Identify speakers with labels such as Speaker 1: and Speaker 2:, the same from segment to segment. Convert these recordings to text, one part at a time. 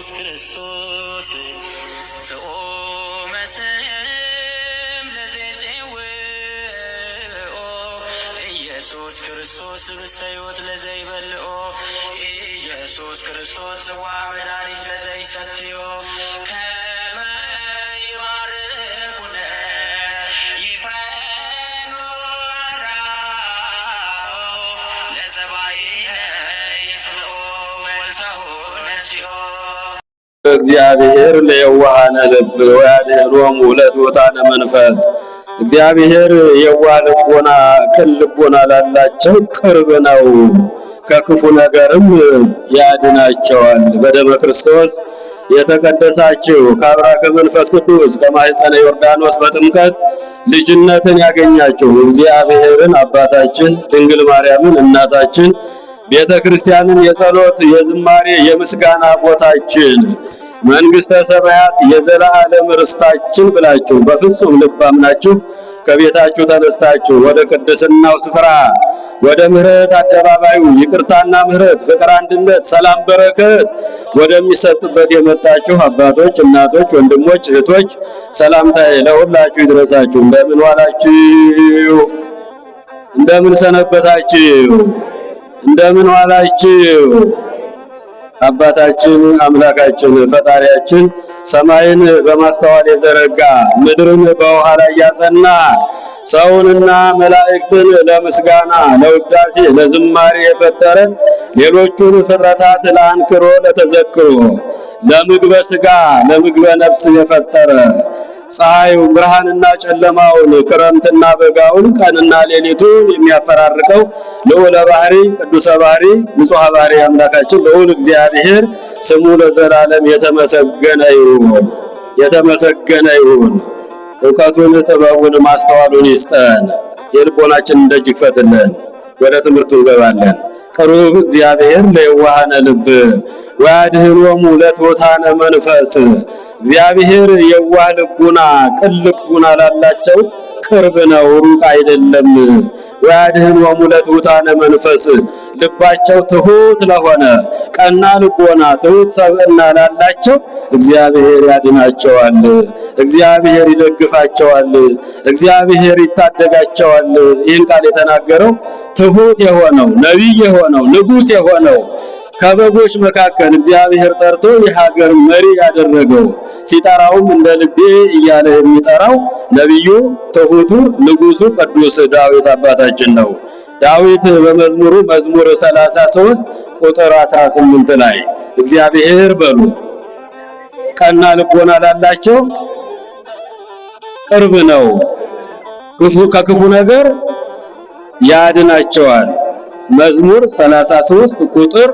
Speaker 1: ኢየሱስ ክርስቶስ ዘኦመስም ለዘይጼውኦ ኢየሱስ ክርስቶስ ብስተ ሕይወት ለዘይበልኦ ኢየሱስ ክርስቶስ ጽዋ መድኃኒት ለዘይሰትዮ ከመ ይባርኩነ ይፈኑ አራው ለጸባኢነ ይጽልኦ ወልተሁ ነሲኦ
Speaker 2: እግዚአብሔር ለየዋሃነ ልብ ወያድኅኖሙ ለትሑታነ መንፈስ። እግዚአብሔር የዋህ ልቦና ቅን ልቦና ላላቸው ቅርብ ነው፣ ከክፉ ነገርም ያድናቸዋል። በደመ ክርስቶስ የተቀደሳችሁ ከአብራከ መንፈስ ቅዱስ ከማኅፀነ ዮርዳኖስ በጥምቀት ልጅነትን ያገኛችሁ እግዚአብሔርን አባታችን ድንግል ማርያምን እናታችን ቤተ ክርስቲያንን የጸሎት የዝማሬ የምስጋና ቦታችን መንግስተ ሰማያት የዘላለም ርስታችን ብላችሁ በፍጹም ልብ አምናችሁ ከቤታችሁ ተነስታችሁ ወደ ቅድስናው ስፍራ ወደ ምህረት አደባባዩ ይቅርታና ምህረት ፍቅር፣ አንድነት፣ ሰላም፣ በረከት ወደሚሰጥበት የመጣችሁ አባቶች፣ እናቶች፣ ወንድሞች፣ እህቶች ሰላምታዬ ለሁላችሁ ይድረሳችሁ። እንደምን ዋላችሁ? እንደምን ሰነበታችሁ? እንደምን ዋላችሁ? አባታችን አምላካችን ፈጣሪያችን ሰማይን በማስተዋል የዘረጋ ምድርን በውሃ ላይ ያጸና ሰውንና መላእክትን ለምስጋና ለውዳሴ ለዝማሬ የፈጠረ ሌሎቹን ፍጥረታት ለአንክሮ ለተዘክሮ ለምግበ ሥጋ ለምግበ ነፍስ የፈጠረ ፀሐዩን ብርሃንና ጨለማውን ክረምትና በጋውን ቀንና ሌሊቱን የሚያፈራርቀው ልዑለ ባህሪ ቅዱሰ ባህሪ ንጹሐ ባህሪ አምላካችን ልዑል እግዚአብሔር ስሙ ለዘላለም የተመሰገነ ይሁን። የተመሰገነ ይሁን። ዕውቀቱን ጥበቡን ማስተዋሉን ይስጠን። የልቦናችንን ደጅ ይክፈትልን። ወደ ትምህርቱ እንገባለን። ቅሩብ እግዚአብሔር ለየዋሃነ ልብ ወያድኅኖሙ ለትሑታነ መንፈስ። እግዚአብሔር የዋህ ልቡና ቅን ልቡና ላላቸው ቅርብ ነው፣ ሩቅ አይደለም። ወያድኅኖሙ ለትሑታነ መንፈስ ልባቸው ትሑት ለሆነ ቀና ልቦና ትሑት ሰብዕና ላላቸው እግዚአብሔር ያድናቸዋል፣ እግዚአብሔር ይደግፋቸዋል፣ እግዚአብሔር ይታደጋቸዋል። ይህን ቃል የተናገረው ትሑት የሆነው ነቢይ የሆነው ንጉሥ የሆነው ከበጎች መካከል እግዚአብሔር ጠርቶ የሀገር መሪ ያደረገው ሲጠራውም እንደ ልቤ እያለ የሚጠራው ነቢዩ ትሑቱ ንጉሡ ቅዱስ ዳዊት አባታችን ነው። ዳዊት በመዝሙሩ መዝሙር 33 ቁጥር 18 ላይ እግዚአብሔር በሉ ቀና ልቦና ላላቸው ቅርብ ነው፣ ከክፉ ነገር ያድናቸዋል። መዝሙር 33 ቁጥር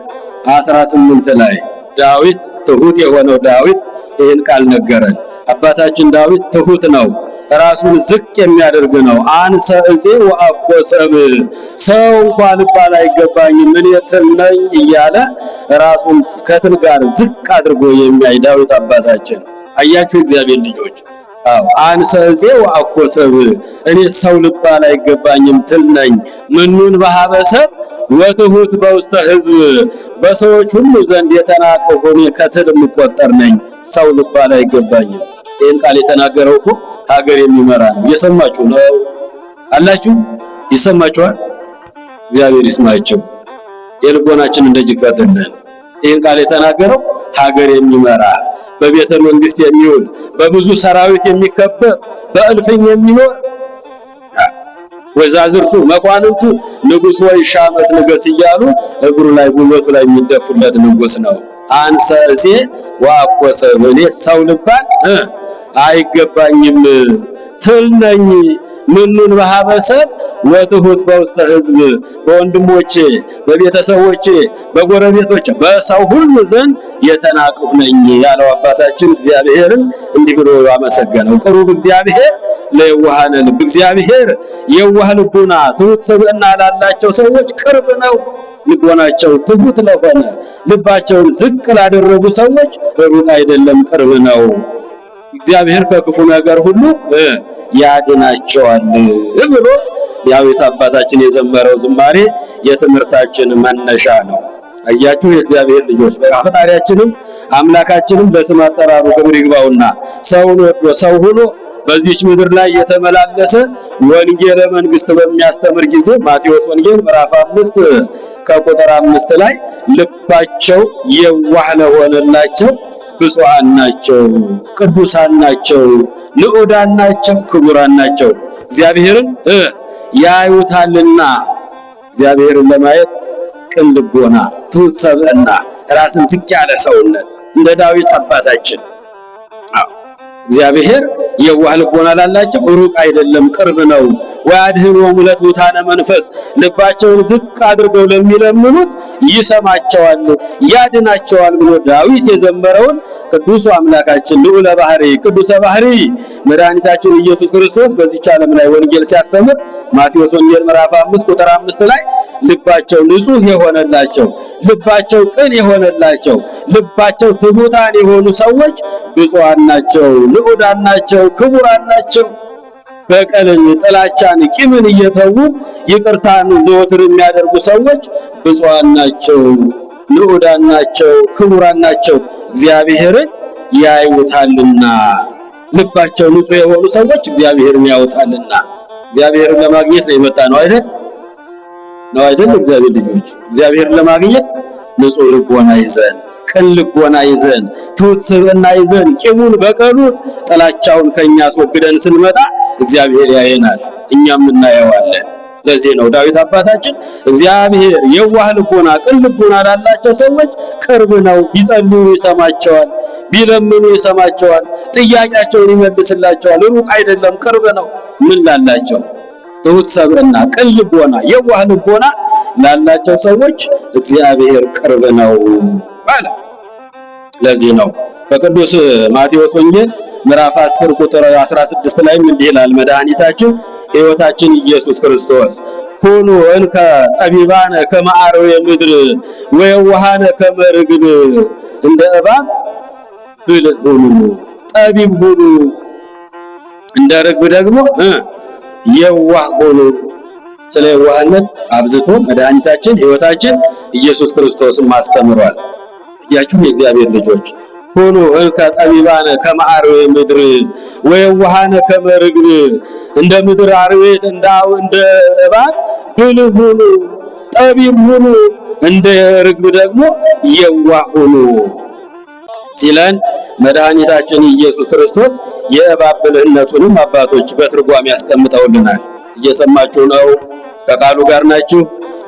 Speaker 2: 18 ላይ ዳዊት ትሑት የሆነው ዳዊት ይህን ቃል ነገረን። አባታችን ዳዊት ትሑት ነው፣ ራሱን ዝቅ የሚያደርግ ነው። አንሰ እፄ ወአኮ ሰብእ፣ ሰው እንኳን ልባል አይገባኝም እኔ ትል ነኝ እያለ ራሱን ከትል ጋር ዝቅ አድርጎ የሚያይ ዳዊት አባታችን። አያችሁ እግዚአብሔር ልጆች፣ አንሰ እፄ ወአኮ ሰብእ፣ እኔ ሰው ልባል አይገባኝም ትል ነኝ። ምኑን በኀበ ሰብእ ወትሑት በውስተ ሕዝብ፣ በሰዎች ሁሉ ዘንድ የተናቀው ሆኜ ከትል የምቆጠር ነኝ፣ ሰው ልባል አይገባኝም። ይህን ቃል የተናገረው እኮ ሀገር የሚመራ ነው። እየሰማችሁ ነው አላችሁ? ይሰማችኋል? እግዚአብሔር ይስማችሁ። የልቦናችንን ደጅ ይክፈትልን። ይህን ቃል የተናገረው ሀገር የሚመራ በቤተ መንግስት የሚውል በብዙ ሰራዊት የሚከበብ በእልፍኝ የሚኖር ወዛዝርቱ መኳንንቱ ንጉሥ ወይ ሺህ ዓመት ንገስ እያሉ እግሩ ላይ ጉልበቱ ላይ የሚደፉለት ንጉሥ ነው። አንሰ እፄ ወአኮ ሰብእ፣ እኔ ሰው ልባል አይገባኝም ትል ነኝ። ምኑን በኀበ ሰብእ ወትሑት በውስተ ሕዝብ፣ በወንድሞቼ በቤተሰቦቼ በጎረቤቶቼ በሰው ሁሉ ዘንድ የተናቅሁ ነኝ ያለው አባታችን እግዚአብሔርን እንዲህ ብሎ አመሰገነው። ቅሩብ እግዚአብሔር ለየዋሃነ ልብ፣ እግዚአብሔር የዋህ ልቡና ትሑት ሰብዕና ላላቸው ሰዎች ቅርብ ነው። ልቦናቸው ትሑት ለሆነ ልባቸውን ዝቅ ላደረጉ ሰዎች ሩቅ አይደለም፣ ቅርብ ነው። እግዚአብሔር ከክፉ ነገር ሁሉ ያድናቸዋል ብሎ ዳዊት አባታችን የዘመረው ዝማሬ የትምህርታችን መነሻ ነው። አያችሁ የእግዚአብሔር ልጆች ፈጣሪያችንም አምላካችንም ለስም አጠራሩ ክብር ይግባውና ሰውን ወዶ ሰው ሆኖ በዚህች ምድር ላይ የተመላለሰ ወንጌለ መንግስት በሚያስተምር ጊዜ ማቴዎስ ወንጌል ምዕራፍ 5 ከቁጥር 5 ላይ ልባቸው የዋህ ለሆነላቸው ብፁዓን ናቸው፣ ቅዱሳን ናቸው፣ ንዑዳን ናቸው፣ ክቡራን ናቸው እግዚአብሔርን ያዩታልና። እግዚአብሔርን ለማየት ቅን ልቦና፣ ትሑት ሰብዕና፣ ራስን ዝቅ ያለ ሰውነት እንደ ዳዊት አባታችን እግዚአብሔር የዋህ ልቦና ላላቸው ሩቅ አይደለም ቅርብ ነው። ወያድኅኖሙ ለትሑታነ መንፈስ ልባቸውን ዝቅ አድርገው ለሚለምኑት ይሰማቸዋል ያድናቸዋል ብሎ ዳዊት የዘመረውን ቅዱስ አምላካችን ልዑለ ባሕርይ ቅዱሰ ባሕርይ መድኃኒታችን ኢየሱስ ክርስቶስ በዚህች ዓለም ላይ ወንጌል ሲያስተምር ማቴዎስ ወንጌል ምዕራፍ 5 ቁጥር 5 ላይ ልባቸው ንጹህ የሆነላቸው ልባቸው ቅን የሆነላቸው ልባቸው ትሑታን የሆኑ ሰዎች ብፁዓን ናቸው፣ ንዑዳን ናቸው፣ ክቡራን ናቸው። በቀልን፣ ጥላቻን፣ ቂምን እየተዉ ይቅርታን ዘወትር የሚያደርጉ ሰዎች ብፁዓን ናቸው፣ ንዑዳን ናቸው፣ ክቡራን ናቸው እግዚአብሔርን ያዩታልና። ልባቸው ንጹህ የሆኑ ሰዎች እግዚአብሔርን ያዩታልና። እግዚአብሔርን ለማግኘት ነው የመጣ ነው አይደል? ነው አይደል? እግዚአብሔር ልጆች እግዚአብሔርን ለማግኘት ንጹህ ልቦና ይዘን ቅን ልቦና ይዘን ትሑት ስብዕና ይዘን ቂሙን በቀሉን ጥላቻውን ከኛ አስወግደን ስንመጣ እግዚአብሔር ያየናል፣ እኛም እናየዋለን። ለዚህ ነው ዳዊት አባታችን እግዚአብሔር የዋህ ልቦና ቅን ልቦና ላላቸው ሰዎች ቅርብ ነው፣ ቢጸልዩ ይሰማቸዋል፣ ቢለምኑ ይሰማቸዋል፣ ጥያቄያቸውን ይመልስላቸዋል። ሩቅ አይደለም ቅርብ ነው። ምን ላላቸው? ትሑት ሰብዕና ቅን ልቦና የዋህ ልቦና ላላቸው ሰዎች እግዚአብሔር ቅርብ ነው አለ። ለዚህ ነው በቅዱስ ማቴዎስ ወንጌል ምዕራፍ 10 ቁጥር 16 ላይ እንዲህ ይላል መድኃኒታችን ሕይወታችን ኢየሱስ ክርስቶስ ኩኑ እንከ ጠቢባነ ከመ አርዌ ምድር ወየዋሃነ ከመ ርግብ፣ እንደ እባብ ብልህ ሁኑ፣ ጠቢብ ሁኑ፣ እንደ ርግብ ደግሞ የዋህ ሁኑ። ስለ የዋህነት አብዝቶ መድኃኒታችን ሕይወታችን ኢየሱስ ክርስቶስን ማስተምሯል። ያችሁ የእግዚአብሔር ልጆች ሁኑ እንከ ጠቢባነ ከመ አርዌ ምድር ወየዋሃነ ከመ ርግብ፣ እንደ ምድር አርዌ እንደ እባብ ብልህ ሁኑ፣ ጠቢብ ሁኑ፣ እንደ ርግብ ደግሞ የዋህ ሁኑ ሲለን መድኃኒታችን ኢየሱስ ክርስቶስ የእባብ ብልህነቱንም አባቶች በትርጓሜ ያስቀምጠውልናል። እየሰማችሁ ነው? ከቃሉ ጋር ናችሁ?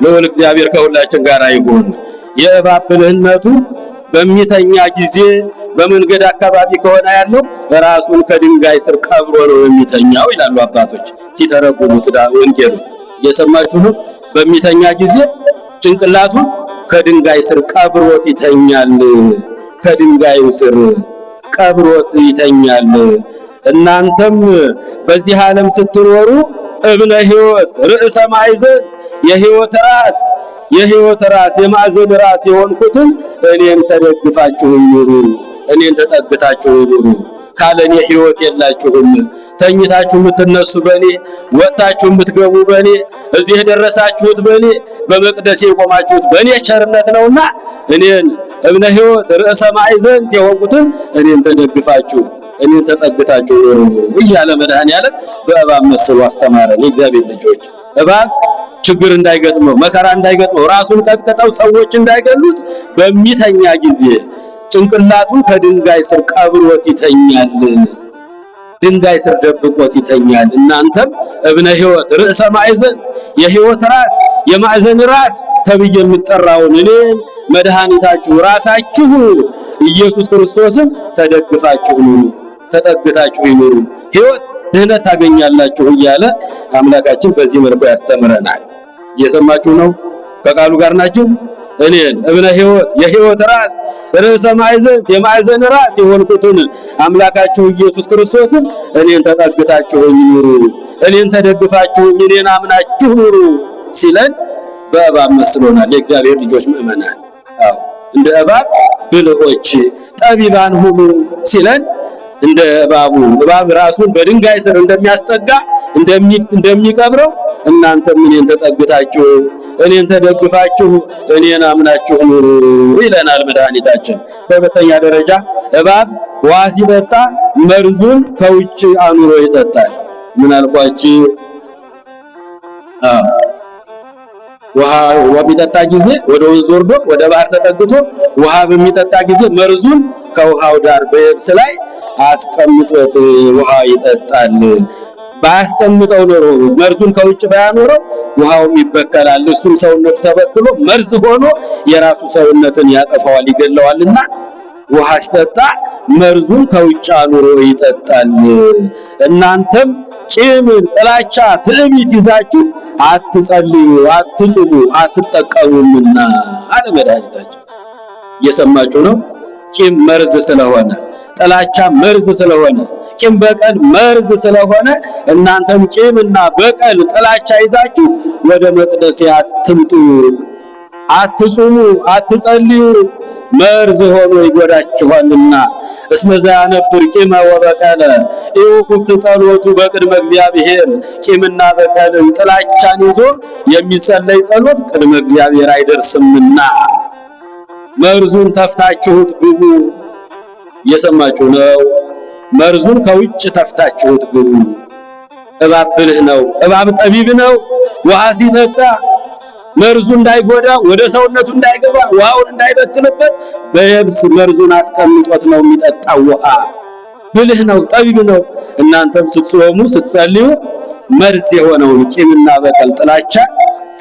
Speaker 2: ልዑል እግዚአብሔር ከሁላችን ጋር ይሁን። የእባብ ብልህነቱ በሚተኛ ጊዜ በመንገድ አካባቢ ከሆነ ያለው ራሱን ከድንጋይ ስር ቀብሮ ነው የሚተኛው ይላሉ አባቶች ሲተረጉሙት ወንጌሉ። እየሰማችሁ ነው? በሚተኛ ጊዜ ጭንቅላቱን ከድንጋይ ስር ቀብሮት ይተኛል። ከድንጋዩ ስር ቀብሮት ይተኛል። እናንተም በዚህ ዓለም ስትኖሩ እብነ ሕይወት ርዕሰ ማዕዘን የሕይወት ራስ የማዕዘን ራስ የሆንኩትን እኔን ተደግፋችሁ ኑሩ፣ እኔን ተጠግታችሁ ኑሩ። ካለኔ ሕይወት የላችሁም። ተኝታችሁ የምትነሱ በኔ፣ ወጣችሁ የምትገቡ በኔ፣ እዚህ የደረሳችሁት በኔ፣ በመቅደስ የቆማችሁት በኔ ቸርነት ነውና እኔን እብነ ሕይወት ርዕሰ ማዕዘን የሆንኩትን እኔን ተደግፋችሁ እኔን ተጠግታችሁ ኑሩ እያለ መድኃኒዓለም በእባብ መስሎ አስተማረን። የእግዚአብሔር ልጆች እባብ ችግር እንዳይገጥመው መከራ እንዳይገጥመው ራሱን ቀጥቅጠው ሰዎች እንዳይገሉት በሚተኛ ጊዜ ጭንቅላቱን ከድንጋይ ስር ቀብሮት ይተኛል። ድንጋይ ስር ደብቆት ይተኛል። እናንተም እብነ ሕይወት ርዕሰ ማዕዘን የሕይወት ራስ የማዕዘን ራስ ተብዬ የምጠራውን እኔን መድኃኒታችሁ ራሳችሁ ኢየሱስ ክርስቶስን ተደግፋችሁ ኑሩ፣ ተጠግታችሁ ይኑሩ፣ ሕይወት ድህነት ታገኛላችሁ እያለ አምላካችን በዚህ መልኩ ያስተምረናል። እየሰማችሁ ነው? ከቃሉ ጋር ናችሁ? እኔን እብነ ሕይወት የሕይወት ራስ ርዕሰ ማዕዘን የማዕዘን ራስ የሆንኩትን አምላካችሁ ኢየሱስ ክርስቶስን እኔን ተጠግታችሁ ኑሩ፣ እኔን ተደግፋችሁ እኔን አምናችሁ ኑሩ ሲለን በእባብ መስሎናል። የእግዚአብሔር ልጆች ምእመናን፣ አዎ እንደ እባብ ብልሆች ጠቢባን ሁኑ ሲለን እንደ እባብ ራሱን በድንጋይ ስር እንደሚያስጠጋ እንደሚቀብረው እናንተም እኔን ተጠግታችሁ እኔን ተደግፋችሁ እኔን አምናችሁ ኑሩ ይለናል መድኃኒታችን። በሁለተኛ ደረጃ እባብ ውሃ ሲጠጣ መርዙን ከውጭ አኑሮ ይጠጣል። ምን አልኳችሁ? ውሃ በሚጠጣ ጊዜ ወደ ወንዝ ወርዶ ወደ ባህር ተጠግቶ ውሃ በሚጠጣ ጊዜ መርዙን ከውሃው ዳር በየብስ ላይ አስቀምጦት ውሃ ይጠጣል። ባያስቀምጠው ኖሮ መርዙን ከውጭ ባያኖረው ውሃውም ይበከላል። እሱም ሰውነቱ ተበክሎ መርዝ ሆኖ የራሱ ሰውነትን ያጠፋዋል፣ ይገለዋልና ውሃ ሲጠጣ መርዙን ከውጭ አኑሮ ይጠጣል። እናንተም ቂም፣ ጥላቻ፣ ትዕቢት ይዛችሁ አትጸልዩ፣ አትጹሙ፣ አትጠቀሙምና አለ መድኃኒታችን። እየሰማችሁ ነው። ቂም መርዝ ስለሆነ፣ ጥላቻ መርዝ ስለሆነ፣ ቂም በቀል መርዝ ስለሆነ እናንተም ቂምና በቀል ጥላቻ ይዛችሁ ወደ መቅደስ አትምጡ፣ አትጹሙ፣ አትጸልዩ፣ መርዝ ሆኖ ይጎዳችኋልና። እስመ ዘያነብር ቂመ ወበቀለ ኢውኩፍት ጸሎቱ በቅድመ እግዚአብሔር። ቂምና በቀልን ጥላቻን ይዞ የሚጸለይ ጸሎት ቅድመ እግዚአብሔር አይደርስምና መርዙን ተፍታችሁት ግቡ። እየሰማችሁ ነው። መርዙን ከውጭ ተፍታችሁት ግቡ። እባብ ብልህ ነው፣ እባብ ጠቢብ ነው። ውሃ ሲጠጣ መርዙ እንዳይጎዳ ወደ ሰውነቱ እንዳይገባ ውሃውን እንዳይበክልበት በየብስ መርዙን አስቀምጦት ነው የሚጠጣው። ውሃ ብልህ ነው፣ ጠቢብ ነው። እናንተም ስትጾሙ ስትጸልዩ መርዝ የሆነውን ቂምና በቀል ጥላቻ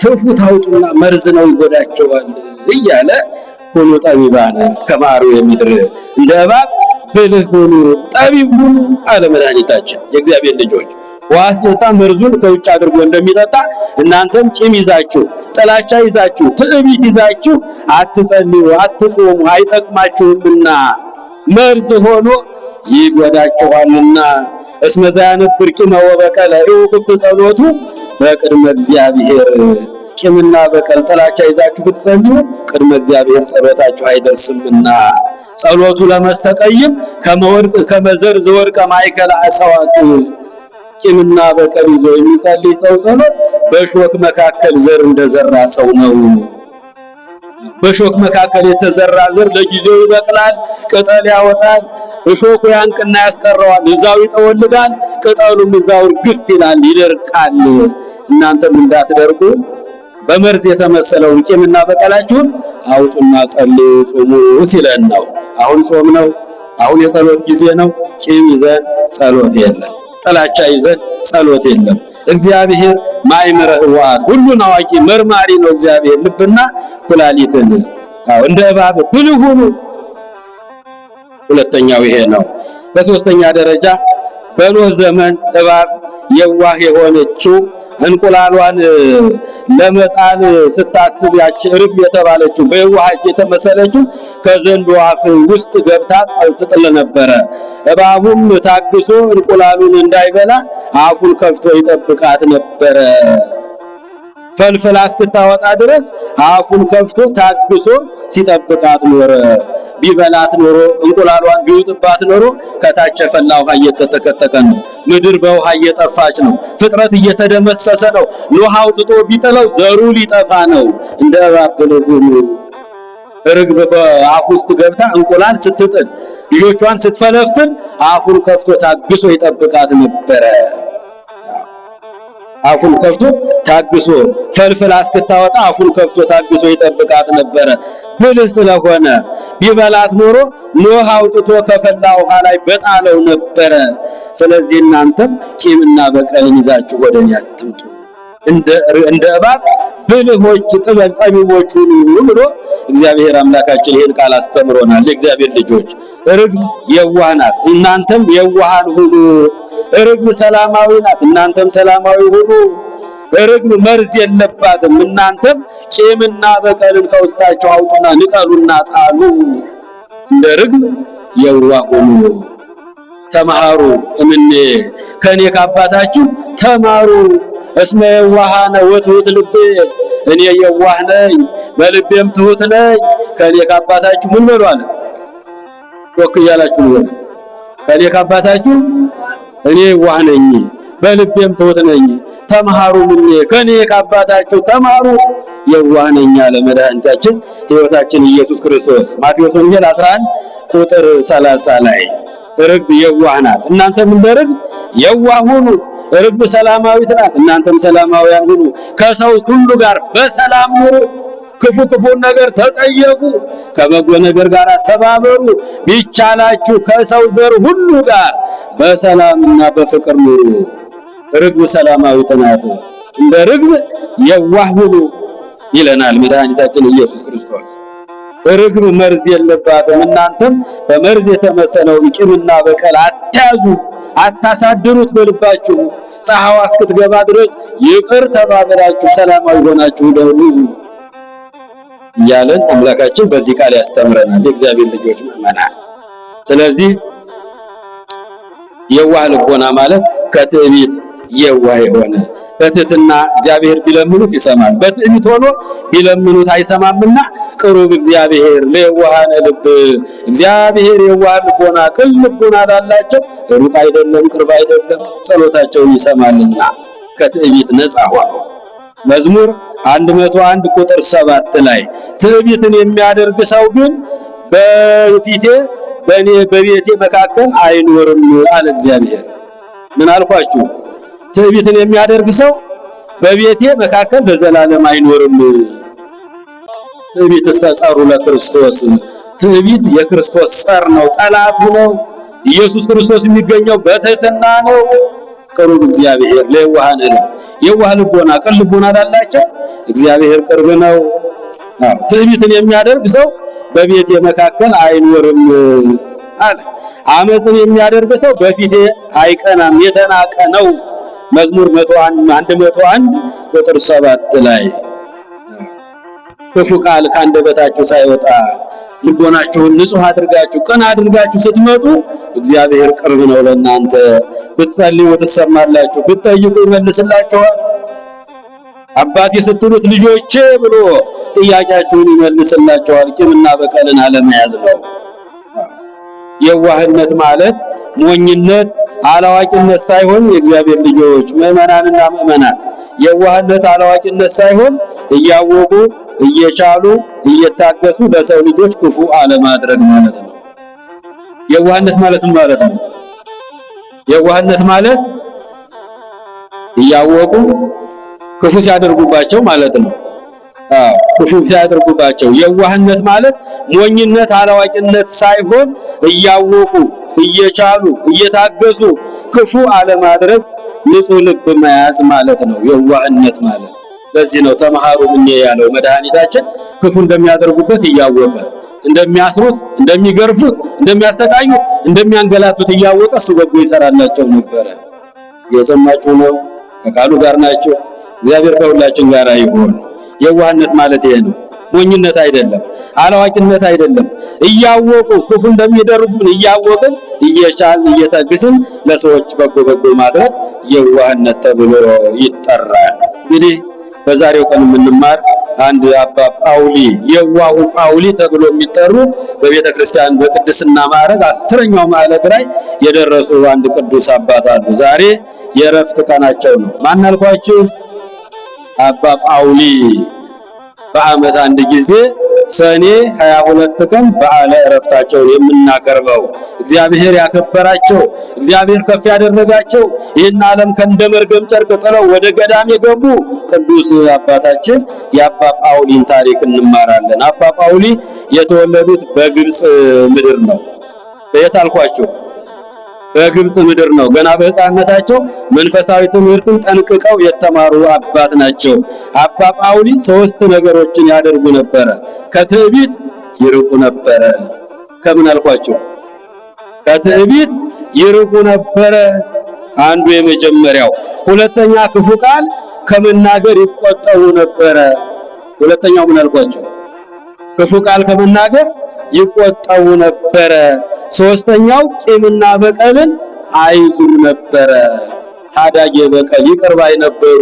Speaker 2: ትፉ ታውጡና መርዝ ነው ይጎዳቸዋል እያለ ሁሉ ጠቢባነ ከማሩ የሚድር እንደ እባብ ብልህ ሁኑ፣ ጠቢብ ሁኑ አለ መድኃኒታችን። የእግዚአብሔር ልጆች ውሃ ሲጠጣ መርዙን ከውጭ አድርጎ እንደሚጠጣ እናንተም ቂም ይዛችሁ፣ ጥላቻ ይዛችሁ፣ ትዕቢት ይዛችሁ አትጸልዩ፣ አትጾሙ፣ አይጠቅማችሁምና መርዝ ሆኖ ይጎዳችኋልና። እስመ ዘያነብር ቂመ ወበቀለ ኢውኩፍት ጸሎቱ በቅድመ እግዚአብሔር። ቂምና በቀል ጥላቻ ይዛችሁ ብትጸልዩ ቅድመ እግዚአብሔር ጸሎታችሁ አይደርስምና። ጸሎቱ ለመስተቀይም ከመዘርዝ ወርቀ ማእከለ አሰዋቅ። ቂምና በቀል ይዞ የሚጸልይ ሰው ጸሎት በሾክ መካከል ዘር እንደዘራ ሰው ነው። በሾክ መካከል የተዘራ ዘር ለጊዜው ይበቅላል፣ ቅጠል ያወጣል። እሾኩ ያንቅና ያስቀረዋል፣ እዛው ይጠወልጋል፣ ቅጠሉም እዛው ግፍ ይላል፣ ይደርቃል። እናንተም እንዳትደርቁ በመርዝ የተመሰለውን ቂምና በቀላችሁን አውጡና ጸልዩ፣ ጹሙ ሲለን ነው። አሁን ጾም ነው። አሁን የጸሎት ጊዜ ነው። ቂም ይዘን ጸሎት የለም፣ ጥላቻ ይዘን ጸሎት የለም። እግዚአብሔር ማእምረ ሕዋት ሁሉን አዋቂ መርማሪ ነው። እግዚአብሔር ልብና ኩላሊትን እንደ እባብ ብልህ ሁኑ። ሁለተኛው ይሄ ነው። በሶስተኛ ደረጃ በኖህ ዘመን እባብ የዋህ የሆነችው እንቁላሏን ለመጣል ስታስብ ያቺ ርግብ የተባለችው በየዋህ የተመሰለችው ከዘንዶ አፍ ውስጥ ገብታ ትጥል ነበረ። እባቡም ታግሶ እንቁላሉን እንዳይበላ አፉን ከፍቶ ይጠብቃት ነበረ። ፈልፈላ እስክታወጣ ድረስ አፉን ከፍቶ ታግሶ ሲጠብቃት ኖረ። ቢበላት ኖሮ እንቁላሏን ቢውጥባት ኖሮ ከታች የፈላ ውሃ እየተተከተከ ነው። ምድር በውሃ እየጠፋች ነው። ፍጥረት እየተደመሰሰ ነው። ኖህ አውጥቶ ቢጥለው ዘሩ ሊጠፋ ነው። እንደ እባብ ብልህ ሁኑ። ርግብ በአፉ ውስጥ ገብታ እንቁላል ስትጥል ልጆቿን ስትፈለፍል አፉን ከፍቶ ታግሶ ይጠብቃት ነበረ። አፉን ከፍቶ ታግሶ ፈልፍላ እስክታወጣ አፉን ከፍቶ ታግሶ ይጠብቃት ነበረ። ብልህ ስለሆነ ቢበላት ኖሮ ኖህ አውጥቶ ከፈላ ውሃ ላይ በጣለው ነበረ። ስለዚህ እናንተም ቂምና በቀልን ይዛችሁ ወደኔ አትምጡ፣ እንደ እባብ ብልሆች ጠቢቦች ሁኑ ብሎ እግዚአብሔር አምላካችን ይሄን ቃል አስተምሮናል። የእግዚአብሔር ልጆች ርግብ የዋህ ናት፣ እናንተም የዋሃን ሁኑ። ርግብ ሰላማዊ ናት፣ እናንተም ሰላማዊ ሁኑ። ርግብ መርዝ የለባትም፣ እናንተም ቂምና በቀልን ከውስጣችሁ አውጡና ንቀሉና ጣሉ። እንደ ርግብ የዋህ ሁኑ። ተማሩ እምኔ ከኔ ከአባታችሁ ተማሩ። እስመ የዋሃነ ወትሑት ልቤ፣ እኔ የዋህ ነኝ በልቤም ትሑት ነኝ። ከኔ ከአባታችሁ ምን በሉ አለ? ጮክ እያላችሁ ነው። ከኔ ከአባታችሁ እኔ የዋህ ነኝ በልቤም ትሑት ነኝ። ተማሩ ምኔ ከኔ ከአባታችሁ ተማሩ የዋህ ነኝ አለ መድኃኒታችን ሕይወታችን ኢየሱስ ክርስቶስ። ማቴዎስ ወንጌል 11 ቁጥር 30 ላይ ርግብ የዋህ ናት፣ እናንተም እንደ ርግብ የዋህ ሁኑ። ርግብ ሰላማዊት ናት፣ እናንተም ሰላማውያን ሁኑ። ከሰው ሁሉ ጋር በሰላም ኑሩ። ክፉ ነገር ተጸየፉ፣ ከበጎ ነገር ጋር ተባበሩ። ቢቻላችሁ ከሰው ዘር ሁሉ ጋር በሰላምና በፍቅር ኑሩ። ርግብ ሰላማዊት ናት፣ እንደ ርግብ የዋህ ሁኑ ይለናል መድኃኒታችን ኢየሱስ ክርስቶስ። ርግብ መርዝ የለባትም። እናንተም በመርዝ የተመሰለውን ቂምና በቀል አትያዙ፣ አታሳድሩት በልባችሁ። ፀሐዋ እስክትገባ ድረስ ይቅር ተባብላችሁ ሰላማዊ ሆናችሁ ደሩ እያለን አምላካችን በዚህ ቃል ያስተምረናል፣ የእግዚአብሔር ልጆች ምእመናን። ስለዚህ የዋህ ልቦና ማለት ከትዕቢት የዋህ የሆነ በትሕትና እግዚአብሔር ቢለምኑት ይሰማል፣ በትዕቢት ሆኖ ቢለምኑት አይሰማምና ቅሩብ እግዚአብሔር ለየዋሃነ ልብ፣ እግዚአብሔር የዋህ ልቦና ቅን ልቦና ላላቸው ሩቅ አይደለም ቅርብ አይደለም ጸሎታቸውን ይሰማልና ከትዕቢት ነፃ ሆኖ መዝሙር 101 ቁጥር 7 ላይ ትዕቢትን የሚያደርግ ሰው ግን በቤቴ መካከል አይኖርም አለ እግዚአብሔር። ምን አልኳችሁ? ትዕቢትን የሚያደርግ ሰው በቤቴ መካከል ለዘላለም አይኖርም። ትዕቢት ጸሩ ለክርስቶስ፣ ትዕቢት የክርስቶስ ጸር ነው፣ ጠላቱ ነው። ኢየሱስ ክርስቶስ የሚገኘው በትሕትና ነው። ቅሩብ እግዚአብሔር ለየዋሃነ ልብ፣ የዋህ ልቦና ቅን ልቦና ላላቸው እግዚአብሔር ቅርብ ነው። ትዕቢትን የሚያደርግ ሰው በቤቴ መካከል አይኖርም አለ። አመፅን የሚያደርግ ሰው በፊቴ አይቀናም፣ የተናቀ ነው። መዝሙር 101 ቁጥር 7 ላይ ክፉ ቃል ከአንደበታችሁ ሳይወጣ ልቦናችሁን ንጹህ አድርጋችሁ ቅን አድርጋችሁ ስትመጡ እግዚአብሔር ቅርብ ነው ለእናንተ። ብትጸልዩ ትሰማላችሁ፣ ብትጠይቁ ይመልስላችኋል። አባቴ ስትሉት ልጆቼ ብሎ ጥያቄያችሁን ይመልስላችኋል። ቂምና በቀልን አለመያዝ ነው። የዋህነት ማለት ሞኝነት፣ አላዋቂነት ሳይሆን የእግዚአብሔር ልጆች ምእመናንና ምእመናት የዋህነት አላዋቂነት ሳይሆን እያወቁ እየቻሉ እየታገሱ ለሰው ልጆች ክፉ አለማድረግ ማለት ነው። የዋህነት ማለት ምን ማለት ነው? የዋህነት ማለት እያወቁ ክፉ ሲያደርጉባቸው ማለት ነው። ክፉ ሲያደርጉባቸው። የዋህነት ማለት ሞኝነት አላዋቂነት ሳይሆን እያወቁ እየቻሉ እየታገሱ ክፉ አለማድረግ ንጹህ ልብ መያዝ ማለት ነው የዋህነት ማለት። ለዚህ ነው ተማሃሩ ምኔ ያለው መድኃኒታችን ክፉ እንደሚያደርጉበት እያወቀ እንደሚያስሩት፣ እንደሚገርፉት፣ እንደሚያሰቃዩት፣ እንደሚያንገላቱት እያወቀ እሱ በጎ ይሰራላቸው ነበረ። የሰማችሁ ነው። ከቃሉ ጋር ናቸው። እግዚአብሔር ከሁላችን ጋር ይሁን። የዋህነት ማለት ይሄ ነው። ሞኝነት አይደለም፣ አላዋቂነት አይደለም። እያወቁ ክፉ እንደሚደርጉን እያወቅን እየቻልን እየታገስን ለሰዎች በጎ ማድረግ የዋህነት ተብሎ ይጠራል። እንግዲህ በዛሬው ቀን የምንማር አንድ አባ ጳውሊ የዋሁ ጳውሊ ተብሎ የሚጠሩ በቤተ ክርስቲያን በቅድስና ማዕረግ 10ኛው ማዕረግ ላይ የደረሱ አንድ ቅዱስ አባት አሉ። ዛሬ የዕረፍት ቀናቸው ነው። ማን አልኳችሁ? አባ ጳውሊ በዓመት አንድ ጊዜ ሰኔ 22 ቀን በዓለ ዕረፍታቸውን የምናቀርበው እግዚአብሔር ያከበራቸው እግዚአብሔር ከፍ ያደረጋቸው ይህን ዓለም ከእንደ መርገም ጨርቅ ጥለው ወደ ገዳም የገቡ ቅዱስ አባታችን የአባ ጳውሊን ታሪክ እንማራለን። አባ ጳውሊ የተወለዱት በግብጽ ምድር ነው። በየት አልኳችሁ? በግብጽ ምድር ነው። ገና በሕፃንነታቸው መንፈሳዊ ትምህርትን ጠንቅቀው የተማሩ አባት ናቸው። አባ ጳውሊ 3 ነገሮችን ያደርጉ ነበረ። ከትዕቢት ይርቁ ነበረ። ከምን አልኳቸው? ከትዕቢት ይርቁ ነበረ። አንዱ የመጀመሪያው። ሁለተኛ ክፉ ቃል ከመናገር ይቆጠቡ ነበረ። ሁለተኛው ምን አልኳቸው? ክፉ ቃል ከመናገር ይቆጠቡ ነበረ። ሶስተኛው ቂምና በቀልን አይዙም ነበረ። ታዳጊ በቀል ይቅር ባይ ነበሩ።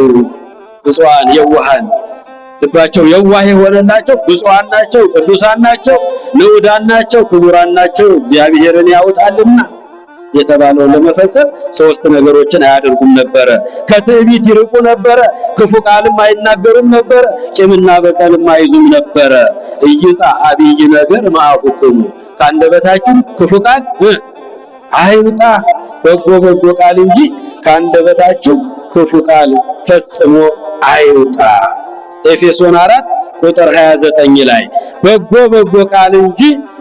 Speaker 2: ብፁዓን የዋሃን ልባቸው የዋህ የሆነላቸው ብፁዓን ናቸው፣ ቅዱሳን ናቸው፣ ንዑዳን ናቸው፣ ክቡራን ናቸው። እግዚአብሔርን ያውጣልና የተባለውን ለመፈጸም ሶስት ነገሮችን አያደርጉም ነበረ። ከትዕቢት ይርቁ ነበረ፣ ክፉ ቃልም አይናገሩም ነበረ፣ ቂምና በቀልም አይዙም ነበረ። ኢይጻ አብይ ነገር እምአፉክሙ ከአንደበታችሁ ክፉ ቃል አይውጣ፣ በጎ ቃል እንጂ ከአንደበታችሁ ክፉ ቃል ፈጽሞ አይውጣ። ኤፌሶን 4 ቁጥር 29 ላይ በጎ ቃል እንጂ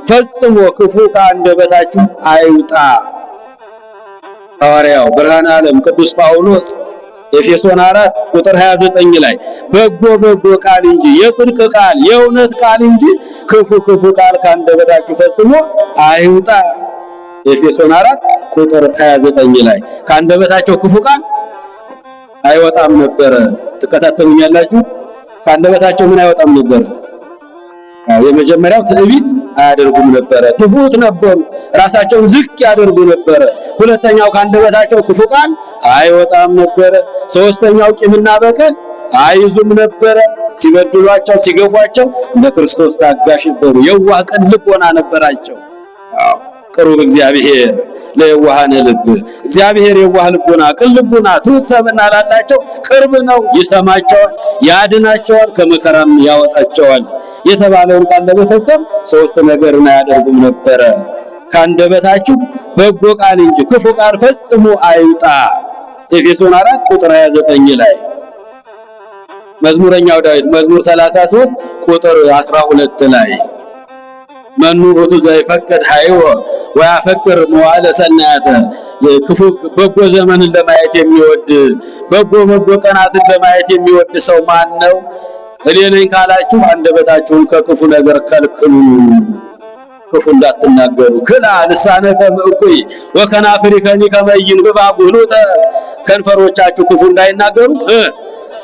Speaker 2: ፈጽሞ ክፉ ከአንደበታችሁ አይውጣ። ሐዋርያው ብርሃነ ዓለም ቅዱስ ጳውሎስ ኤፌሶን 4 ቁጥር 29 ላይ በጎ ቃል እንጂ የጽድቅ ቃል የእውነት ቃል እንጂ ክፉ ቃል ከአንደበታችሁ ፈጽሞ አይውጣ። ኤፌሶን 4 ቁጥር 29 ላይ ከአንደበታቸው ክፉ ቃል አይወጣም ነበረ። ትከታተሉኛላችሁ? ከአንደበታቸው ምን አይወጣም ነበረ? የመጀመሪያው ትዕቢት አያደርጉም ነበረ፣ ትሁት ነበሩ፣ ራሳቸውን ዝቅ ያደርጉ ነበረ። ሁለተኛው ከአንደበታቸው ክፉ ቃል አይወጣም ነበረ። ሶስተኛው ቂምና በቀል አይዙም ነበረ። ሲበድሏቸው ሲገፏቸው እንደ ክርስቶስ ታጋሽ ነበሩ። የዋህ ቅን ልቦና ነበራቸው። ቅሩብ እግዚአብሔር ለየዋሃነ ልብ እግዚአብሔር የዋህ ልቦና ቅን ልቦና ትሁት ሰብዕና ላላቸው ቅርብ ነው። ይሰማቸዋል፣ ያድናቸዋል፣ ከመከራም ያወጣቸዋል። የተባለውን ቃል ለመፈጸም ሶስት ነገርን አያደርጉም ነበረ። ከአንደበታችሁ በጎ ቃል እንጂ ክፉ ቃል ፈጽሞ አይውጣ። ኤፌሶን 4 ቁጥር 29 ላይ መዝሙረኛው ዳዊት መዝሙር 33 ቁጥር 12 ላይ መኑ ውእቱ ዘይፈቅድ ኃይወ ወያፈቅር መዋዕለ ሰናያተ ክፉ በጎ ዘመንን ለማየት የሚወድ በጎ ቀናትን ለማየት የሚወድ ሰው ማን ነው? እኔ ነኝ ካላችሁ አንደበታችሁን ከክፉ ነገር ከልክሉ፣ ክፉ እንዳትናገሩ። ክላ ልሳነከ እምእኩይ ወከናፍሪከኒ ከመ ይንብባ ጉህሉተ ከንፈሮቻችሁ ክፉ እንዳይናገሩ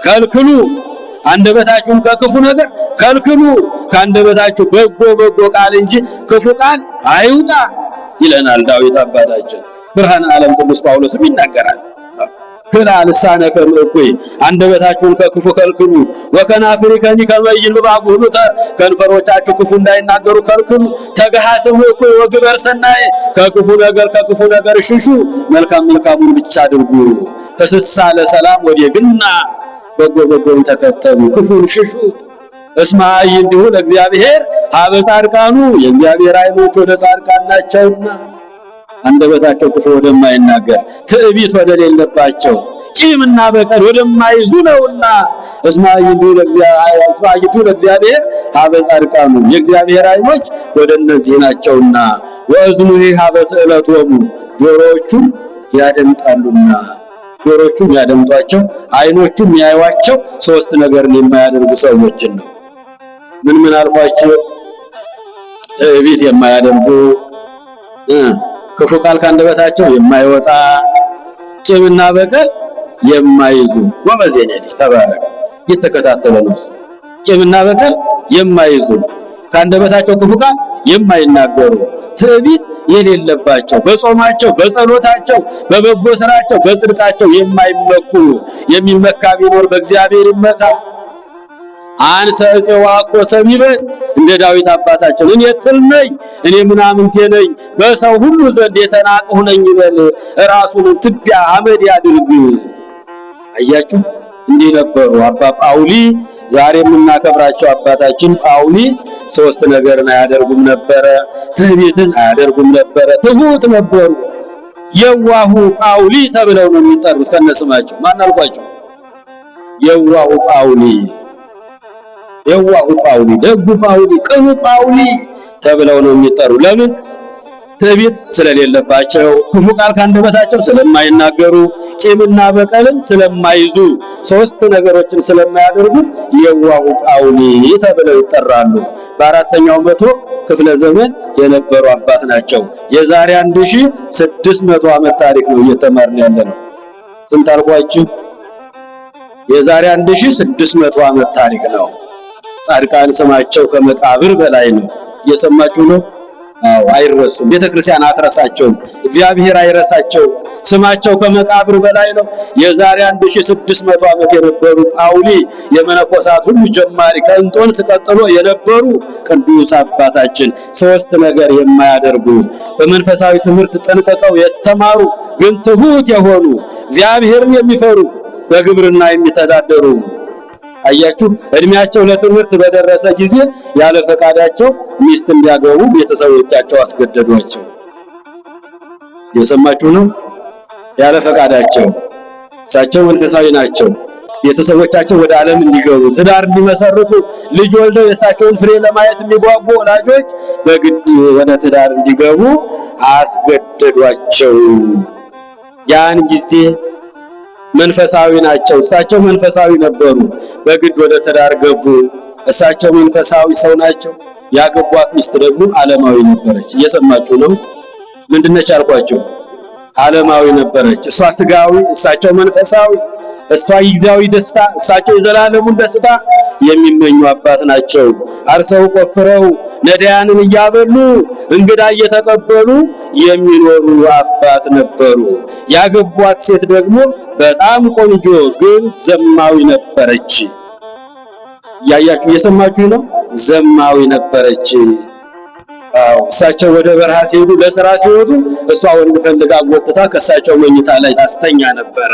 Speaker 2: ከልክሉ። አንደበታችሁን ከክፉ ነገር ከልክሉ። ከአንደበታችሁ በጎ ቃል እንጂ ክፉ ቃል አይውጣ ይለናል ዳዊት አባታችን። ብርሃነ ዓለም ቅዱስ ጳውሎስም ይናገራል። ክላ ልሳነከ እምእኩይ አንደበታችሁን ከክፉ ከልክሉ፣ ወከናፍሪከኒ ከመ ይንብባ ጉህሉተ ከንፈሮቻችሁ ክፉ እንዳይናገሩ ከልክሉ። ተገሃስም እኩይ ወግበር ሰናይ ከክፉ ነገር ሽሹ፣ መልካሙን ብቻ አድርጉ። ከስሳ ለሰላም ወዲግና በጎን ተከተሉ፣ ክፉን ሽሹት። እስመ አዕይንቲሁ ለእግዚአብሔር ሀበ ጻድቃኑ የእግዚአብሔር ዓይኖች ወደ ጻድቃን ናቸውና። አንደበታቸው ክፉ ወደማይናገር ትዕቢት ወደሌለባቸው ቂምና በቀል ወደማይዙ ነውና። እስመ አዕይንቲሁ ለእግዚአብሔር ሀበ ጻድቃኑ የእግዚአብሔር ዓይኖች ወደ እነዚህ ናቸውና። ወእዝኑሂ ሀበ ስእለቶሙ ጆሮዎቹም ያደምጣሉና። ጆሮቹም ያደምጧቸው ዓይኖቹም ያዩዋቸው ሶስት ነገርን የማያደርጉ ሰዎችን ነው። ምን አልኳቸው? ትዕቢት የማያደርጉ፣ ክፉ ቃል ከአንደበታቸው የማይወጣ፣ ቂምና በቀል የማይዙ። ጎበዝ የኔ ልጅ ተባረክ። እየተከታተለ ነው። ቂምና በቀል የማይዙ፣ ከአንደበታቸው ክፉ ቃል የማይናገሩ፣ ትዕቢት የሌለባቸው፣ በጾማቸው በጸሎታቸው በበጎ ስራቸው በጽድቃቸው የማይመኩ። የሚመካ ቢኖር በእግዚአብሔር ይመካ። አንሰ እፄዋኮ ሰሚበን እንደ ዳዊት አባታችን እኔ ትል ነኝ፣ እኔ ምናምንቴ ነኝ፣ በሰው ሁሉ ዘንድ የተናቅሁ ነኝ ይበል። ራሱን ትቢያ አመድ ያድርግ። አያችሁ፣ እንዲህ ነበሩ አባ ጳውሊ። ዛሬ የምናከብራቸው አባታችን ጳውሊ ሶስት ነገርን አያደርጉም ነበረ። ትዕቢትን አያደርጉም ነበረ። ትሁት ነበሩ። የዋሁ ጳውሊ ተብለው ነው የሚጠሩት ከነስማቸው። ማን አልኳቸው? የዋሁ ጳውሊ፣ ደጉ ጳውሊ፣ ቅኑ ጳውሊ ተብለው ነው የሚጠሩ። ለምን? ትዕቢት ስለሌለባቸው፣ ክፉ ቃል ከአንደበታቸው ስለማይናገሩ፣ ቂምና በቀልን ስለማይዙ፣ ሶስት ነገሮችን ስለማያደርጉ የዋሁ ጳውሊ ተብለው ይጠራሉ። በአራተኛው መቶ ክፍለ ዘመን የነበሩ አባት ናቸው። የዛሬ 1600 ዓመት ታሪክ ነው እየተማርን ያለነው። ስንት አልኳችሁ? የዛሬ 1600 ዓመት ታሪክ ነው። ጻድቃን ስማቸው ከመቃብር በላይ ነው። እየሰማችሁ ነው? አዎ፣ አይረሱም። ቤተክርስቲያን አትረሳቸውም። እግዚአብሔር አይረሳቸውም። ስማቸው ከመቃብር በላይ ነው። የዛሬ 1600 ዓመት የነበሩ ጳውሊ የመነኮሳት ሁሉ ጀማሪ ከእንጦንስ ቀጥሎ የነበሩ ቅዱስ አባታችን ሶስት ነገር የማያደርጉ በመንፈሳዊ ትምህርት ጠንቅቀው የተማሩ ግን ትሁት የሆኑ እግዚአብሔርን የሚፈሩ በግብርና የሚተዳደሩ አያችሁ እድሜያቸው ለትምህርት በደረሰ ጊዜ ያለ ፈቃዳቸው ሚስት እንዲያገቡ ቤተሰቦቻቸው አስገደዷቸው። የሰማችሁ ነው። ያለ ፈቃዳቸው እሳቸው መንፈሳዊ ናቸው። ቤተሰቦቻቸው ወደ ዓለም እንዲገቡ ትዳር እንዲመሰርቱ ልጅ ወልደው የእሳቸውን ፍሬ ለማየት የሚጓጉ ወላጆች በግድ ወደ ትዳር እንዲገቡ አስገደዷቸው። ያን ጊዜ መንፈሳዊ ናቸው። እሳቸው መንፈሳዊ ነበሩ። በግድ ወደ ትዳር ገቡ። እሳቸው መንፈሳዊ ሰው ናቸው። ያገቧት ሚስት ደግሞ ዓለማዊ ነበረች። እየሰማችሁ ነው። ምንድነች አልኳችሁ? ዓለማዊ ነበረች። እሷ ስጋዊ፣ እሳቸው መንፈሳዊ። እሷ የጊዜያዊ ደስታ፣ እሳቸው የዘላለሙን ደስታ የሚመኙ አባት ናቸው። አርሰው ቆፍረው ነዳያንን እያበሉ እንግዳ እየተቀበሉ የሚኖሩ አባት ነበሩ። ያገቧት ሴት ደግሞ በጣም ቆንጆ ግን ዘማዊ ነበረች። ያያችሁ የሰማችሁ ነው። ዘማዊ ነበረች። እሳቸው ወደ በረሃ ሲሄዱ ለሥራ ሲወጡ እሷ ወንድ ፈልጋ ጎትታ ከእሳቸው መኝታ ላይ ታስተኛ ነበረ።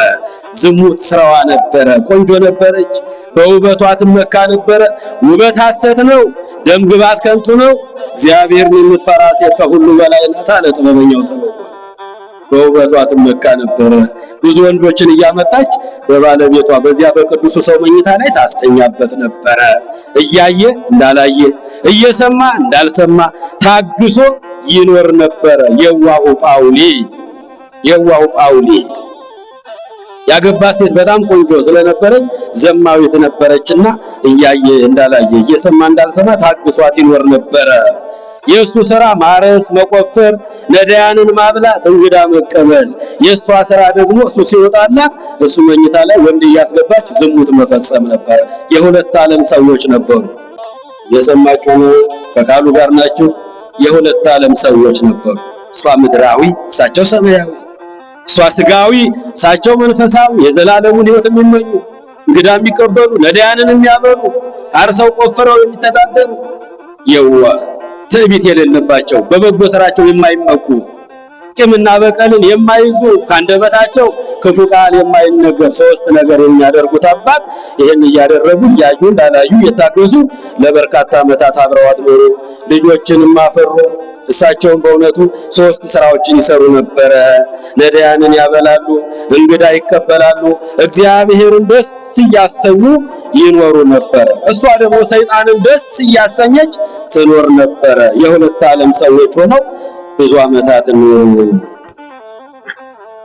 Speaker 2: ዝሙት ስራዋ ነበረ። ቆንጆ ነበረች። በውበቷ ትመካ ነበረ። ውበት ሐሰት ነው፣ ደም ግባት ከንቱ ነው። እግዚአብሔርን የምትፈራ ሴት ከሁሉ በላይ ናት አለ ጥበበኛው ሰሎሞን። በውበቷ ትመካ ነበረ። ብዙ ወንዶችን እያመጣች በባለቤቷ በዚያ በቅዱሱ ሰው መኝታ ላይ ታስተኛበት ነበረ። እያየ እንዳላየ እየሰማ እንዳልሰማ ታግሶ ይኖር ነበረ። የዋሁ ጳውሊ ያገባት ሴት በጣም ቆንጆ ስለነበረች ዘማዊት ነበረችና እያየ እንዳላየ እየሰማ እንዳልሰማ ታግሷት ይኖር ነበረ። የእሱ ሥራ ማረስ፣ መቆፈር፣ ነዳያንን ማብላት፣ እንግዳ መቀበል። የእሷ ሥራ ደግሞ እሱ ሲወጣላት እሱ መኝታ ላይ ወንድ እያስገባች ዝሙት መፈጸም ነበር። የሁለት ዓለም ሰዎች ነበሩ። የሰማችሁ ከቃሉ ጋር ናችሁ። የሁለት ዓለም ሰዎች ነበሩ። እሷ ምድራዊ፣ እሳቸው ሰማያዊ። እሷ ስጋዊ፣ እሳቸው መንፈሳዊ፣ የዘላለሙን ሕይወት የሚመኙ እንግዳ የሚቀበሉ ነዳያንን የሚያበሉ አርሰው ቆፍረው የሚተዳደሩ የዋህ ትዕቢት የሌለባቸው በበጎ ስራቸው የማይመኩ ቂምና በቀልን የማይዙ ካንደበታቸው ክፉ ቃል የማይነገር ሶስት ነገር የሚያደርጉት አባት ይሄን እያደረጉ እያዩ እንዳላዩ የታገሱ ለበርካታ ዓመታት አብረዋት ኖሩ። ልጆችንም አፈሩ። እሳቸውን በእውነቱ ሶስት ስራዎችን ይሰሩ ነበረ። ነዳያንን ያበላሉ፣ እንግዳ ይቀበላሉ፣ እግዚአብሔርን ደስ እያሰኙ ይኖሩ ነበረ። እሷ ደግሞ ሰይጣንን ደስ እያሰኘች ትኖር ነበረ። የሁለት ዓለም ሰዎች ሆነው ብዙ ዓመታትን ኖሩ።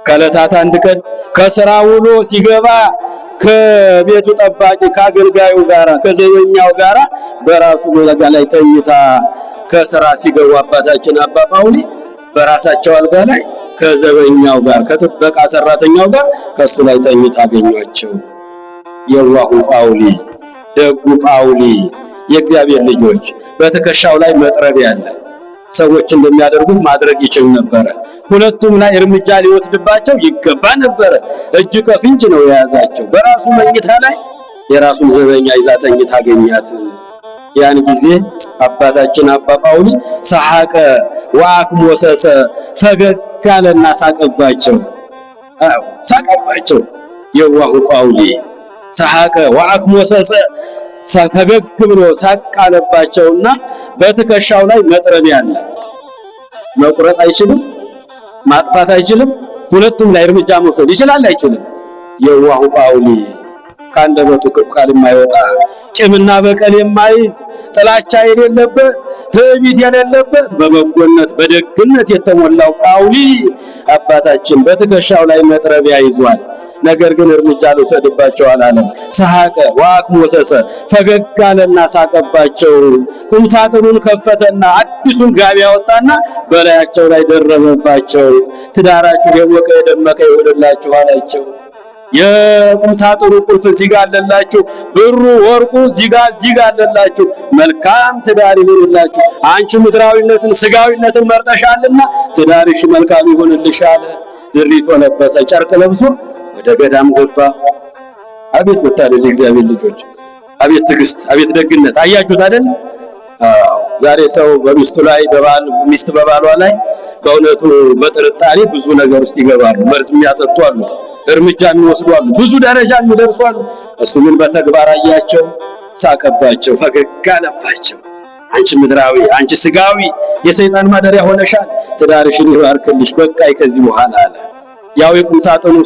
Speaker 2: ከዕለታት አንድ ቀን ከሥራ ውሎ ሲገባ ከቤቱ ጠባቂ ከአገልጋዩ ጋራ ከዘበኛው ጋራ በራሱ አልጋ ላይ ተኝታ ከሥራ ሲገቡ አባታችን አባ ጳውሊ በራሳቸው አልጋ ላይ ከዘበኛው ጋር ከጥበቃ ሰራተኛው ጋር ከሱ ላይ ተኝታ አገኟቸው። የዋሁ ጳውሊ፣ ደጉ ጳውሊ፣ የእግዚአብሔር ልጆች በትከሻው ላይ መጥረቢያ አለ። ሰዎች እንደሚያደርጉት ማድረግ ይችል ነበረ። ሁለቱም ላይ እርምጃ ሊወስድባቸው ይገባ ነበረ። እጅ ከፍንጅ ነው የያዛቸው። በራሱ መኝታ ላይ የራሱን ዘበኛ ይዛ ተኝታ አገኛት። ያን ጊዜ አባታችን አባ ጳውሊ ሰሐቀ ወአክሞሰሰ ፈገግ አለና ሳቀባቸው። ሳቀባቸው። የዋሁ ጳውሊ ሰሐቀ ወአክሞሰሰ ፈገግ ብሎ ሳቅ አለባቸውና በትከሻው ላይ መጥረቢያ አለ። መቁረጥ አይችልም፣ ማጥፋት አይችልም። ሁለቱም ላይ እርምጃ መውሰድ ይችላል አይችልም? የዋሁ ጳውሊ ካንደበቱ ክፉ ቃል የማይወጣ ቂምና በቀል የማይዝ ጥላቻ የሌለበት ትዕቢት የሌለበት በበጎነት በደግነት የተሞላው ጳውሊ አባታችን በትከሻው ላይ መጥረቢያ ይዟል። ነገር ግን እርምጃ ልውሰድባቸው አላለም። ሰሐቀ ወአክሞሰሰ ፈገግ አለና ሳቀባቸው። ቁም ሳጥኑን ከፈተና አዲሱን ጋቢ ያወጣና በላያቸው ላይ ደረበባቸው። ትዳራችሁ የሞቀ የደመቀ ይሁንላችሁ አላቸው። የቁም ሳጥኑ ቁልፍ እዚህ ጋር አለላችሁ፣ ብሩ ወርቁ እዚህ ጋር አለላችሁ። መልካም ትዳር ይሁንላችሁ። አንቺ ምድራዊነትን ስጋዊነትን መርጠሻልና ትዳርሽ መልካም ይሁንልሽ አለ። ድሪቶ ለበሰ፣ ጨርቅ ለብሶ ወደ ገዳም ገባ። አቤት መታደል እግዚአብሔር ልጆች! አቤት ትዕግስት! አቤት ደግነት! አያችሁት አይደል? ዛሬ ሰው በሚስቱ ላይ ሚስት በባሏ ላይ በእውነቱ በጥርጣሬ ብዙ ነገር ውስጥ ይገባሉ። መርዝ የሚያጠጡ አሉ፣ እርምጃ የሚወስዱ አሉ፣ ብዙ ደረጃ የሚደርሱ አሉ። እሱ ግን በተግባር አያቸው፣ ሳቀባቸው፣ ፈገግ አለባቸው። አንቺ ምድራዊ፣ አንቺ ስጋዊ የሰይጣን ማደሪያ ሆነሻል፣ ትዳርሽን ይባርክልሽ፣ በቃይ ከዚህ በኋላ አለ። ያው የቁም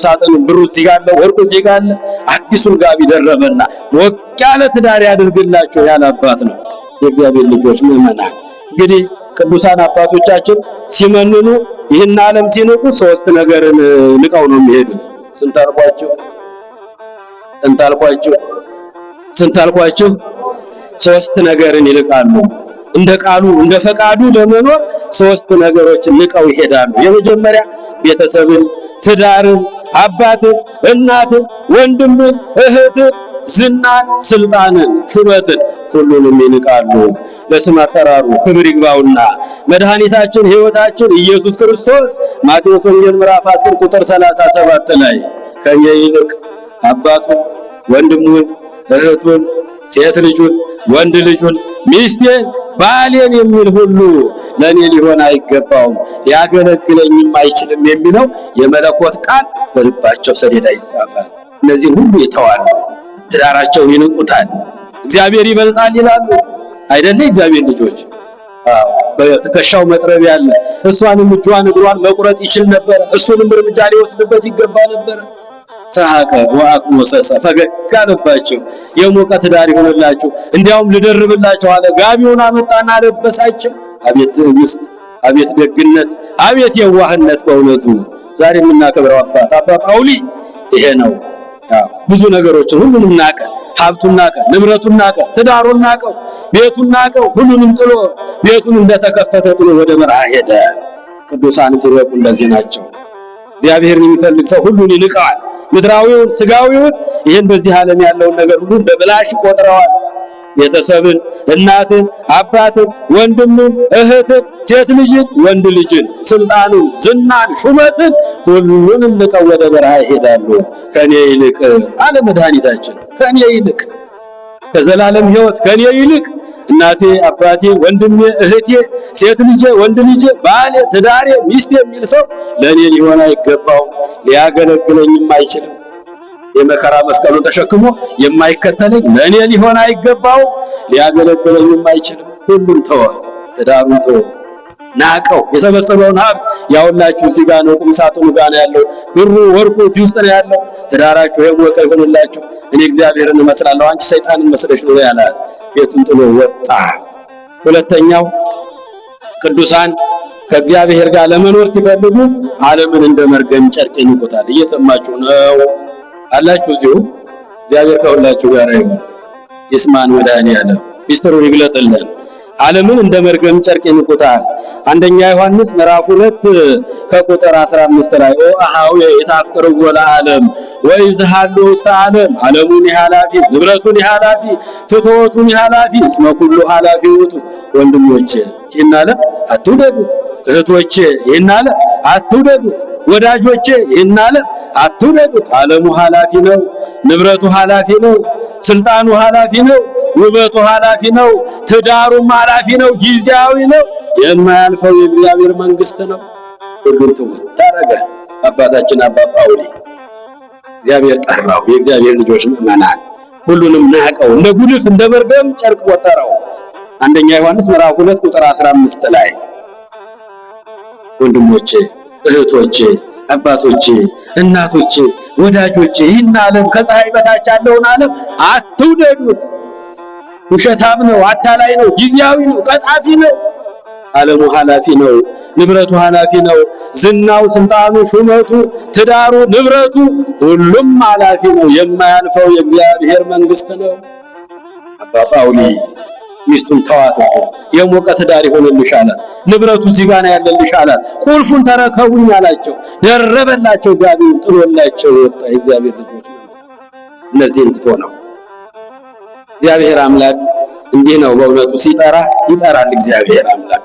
Speaker 2: ሳጥኑ ብሩ እዚህ ጋር አለ፣ ወርቁ እዚህ ጋር አለ። አዲሱን ጋቢ ደረበና ሞቅ ያለ ትዳር ያድርግላችሁ ያለ አባት ነው። የእግዚአብሔር ልጆች ምዕመናን፣ እንግዲህ ቅዱሳን አባቶቻችን ሲመንኑ ይህን ዓለም ሲንቁ ሶስት ነገርን ንቀው ነው የሚሄዱት። ስንት አልኳችሁ? ሶስት ነገርን ይልቃሉ። እንደ ቃሉ እንደ ፈቃዱ ለመኖር ሶስት ነገሮችን ንቀው ይሄዳሉ። የመጀመሪያ ቤተሰብን፣ ትዳርን፣ አባትን፣ እናትን፣ ወንድምን፣ እህትን፣ ዝናን፣ ስልጣንን፣ ሹመትን ሁሉንም ይንቃሉ። ለስም አጠራሩ ክብር ይግባውና መድኃኒታችን ሕይወታችን ኢየሱስ ክርስቶስ ማቴዎስ ወንጌል ምዕራፍ 10 ቁጥር 37 ላይ ከኔ ይልቅ አባቱን፣ ወንድሙን፣ እህቱን፣ ሴት ልጁን፣ ወንድ ልጁን፣ ሚስቴን፣ ባሌን የሚል ሁሉ ለኔ ሊሆን አይገባውም፣ ሊያገለግለኝም አይችልም የሚለው የመለኮት ቃል በልባቸው ሰሌዳ ይጻፋል። እነዚህ ሁሉ ይተዋሉ፣ ትዳራቸውን ይንቁታል። እግዚአብሔር ይበልጣል ይላሉ አይደለ? እግዚአብሔር ልጆች በትከሻው መጥረቢያ አለ። እሷንም እጇን እግሯን መቁረጥ ይችል ነበር። እሱንም እርምጃ ሊወስድበት ይገባ ነበር። ሰሐቀ ወአቅሞሰሰ ፈገግ አለባቸው። የሞቀ ትዳር ይሆንላችሁ፣ እንዲያውም ልደርብላችሁ አለ። ጋቢውን አመጣና ለበሳቸው። አቤት ትዕግስት፣ አቤት ደግነት፣ አቤት የዋህነት! በእውነቱ ዛሬ የምናከብረው አባት አባ ጳውሊ ይሄ ነው። ብዙ ነገሮችን ሁሉንም ናቀ። ሀብቱን ናቀ፣ ንብረቱን ናቀ፣ ትዳሩን ናቀው፣ ቤቱን ናቀው። ሁሉንም ጥሎ ቤቱን እንደተከፈተ ጥሎ ወደ በረሃ ሄደ። ቅዱሳን ሲበቁ እንደዚህ ናቸው። እግዚአብሔርን የሚፈልግ ሰው ሁሉን ይንቀዋል። ምድራዊውን፣ ስጋዊውን፣ ይህን በዚህ ዓለም ያለውን ነገር ሁሉ እንደ ብላሽ ቆጥረዋል። ቤተሰብን፣ እናትን፣ አባትን፣ ወንድምን፣ እህትን፣ ሴት ልጅን፣ ወንድ ልጅን፣ ስልጣኑን፣ ዝናን፣ ሹመትን ሁሉንም ንቀው ወደ በረሃ ይሄዳሉ። ከኔ ይልቅ አለ መድኃኒታችን፣ ከኔ ይልቅ ከዘላለም ሕይወት ከኔ ይልቅ እናቴ፣ አባቴ፣ ወንድሜ፣ እህቴ፣ ሴት ልጄ፣ ወንድ ልጄ፣ ባሌ፣ ትዳሬ፣ ሚስት የሚል ሰው ለኔ ሊሆን አይገባውም፣ ሊያገለግለኝም አይችልም። የመከራ መስቀሉን ተሸክሞ የማይከተለኝ ለኔ ሊሆን አይገባውም፣ ሊያገለግለኝም አይችልም። ሁሉም ተወ፣ ትዳሩን ተወ፣ ናቀው። የሰበሰበውን ሀብት ያውላችሁ እዚህ ጋር ነው፣ ቁም ሳጥኑ ጋር ነው ያለው። ብሩ ወርቁ እዚህ ውስጥ ነው ያለው። ትዳራችሁ የሞቀ ይሁንላችሁ፣ እኔ እግዚአብሔርን እመስላለሁ፣ አንቺ ሰይጣንን መስለሽ ነው ያላት። ቤቱን ጥሎ ወጣ። ሁለተኛው ቅዱሳን ከእግዚአብሔር ጋር ለመኖር ሲፈልጉ ዓለምን እንደ መርገም ጨርቅ ይንቁታል። እየሰማችሁ ነው አላችሁ። እዚሁ እግዚአብሔር ከሁላችሁ ጋር ይሁን። ይስማን መድኃኒዓለም ሚስጥሩን ይግለጥልን። ዓለምን እንደ መርገም ጨርቅ ይንቁታል። አንደኛ ዮሐንስ ምዕራፍ 2 ከቁጥር 15 ላይ ኦ አሃው የታፈረው ለዓለም ወይዝሃሉ ሰዓለም ዓለሙን ኃላፊ ንብረቱን ኃላፊ ፍትወቱን ኃላፊ እስመ ኩሉ ኃላፊ ውጡ። ወንድሞቼ ይህን ዓለም አትውደዱት፣ እህቶቼ ይህን ዓለም አትውደዱት፣ ወዳጆቼ ይህን ዓለም አትውደዱት። ዓለሙ ኃላፊ ነው፣ ንብረቱ ኃላፊ ነው፣ ስልጣኑ ኃላፊ ነው፣ ውበቱ ኃላፊ ነው፣ ትዳሩም ኃላፊ ነው፣ ጊዜያዊ ነው። የማያልፈው የእግዚአብሔር መንግስት ነው። ሁሉም ተውት አደረገ አባታችን አባ ጳውሊ። እግዚአብሔር ጠራው። የእግዚአብሔር ልጆች ምዕመናን ሁሉንም ናቀው፣ እንደ ጉድፍ እንደ መርገም ጨርቅ ቆጠረው። አንደኛ ዮሐንስ ምዕራፍ 2 ቁጥር 15 ላይ ወንድሞቼ፣ እህቶቼ፣ አባቶቼ፣ እናቶቼ፣ ወዳጆቼ ይህን ዓለም ከፀሐይ በታች ያለውን ዓለም አትውደዱት። ውሸታም ነው፣ አታላይ ነው፣ ጊዜያዊ ነው፣ ቀጣፊ ነው። ዓለሙ ኃላፊ ነው፣ ንብረቱ ኃላፊ ነው። ዝናው፣ ስልጣኑ፣ ሹመቱ፣ ትዳሩ፣ ንብረቱ ሁሉም ኃላፊ ነው። የማያልፈው የእግዚአብሔር መንግስት ነው። አባ ጳውሊ ሚስቱን ተዋት፣ የሞቀ ትዳር ይሆንልሽ አላት። ንብረቱ እዚህ ጋር ነው ያለልሽ አላት። ቁልፉን ተረከቡኝ አላቸው። ደረበላቸው፣ ጋቢውን ጥሎላቸው ወጣ። የእግዚአብሔር ልጆች እነዚህን ትቶ ነው። እግዚአብሔር አምላክ እንዲህ ነው በእውነቱ ሲጠራ ይጠራል። እግዚአብሔር አምላክ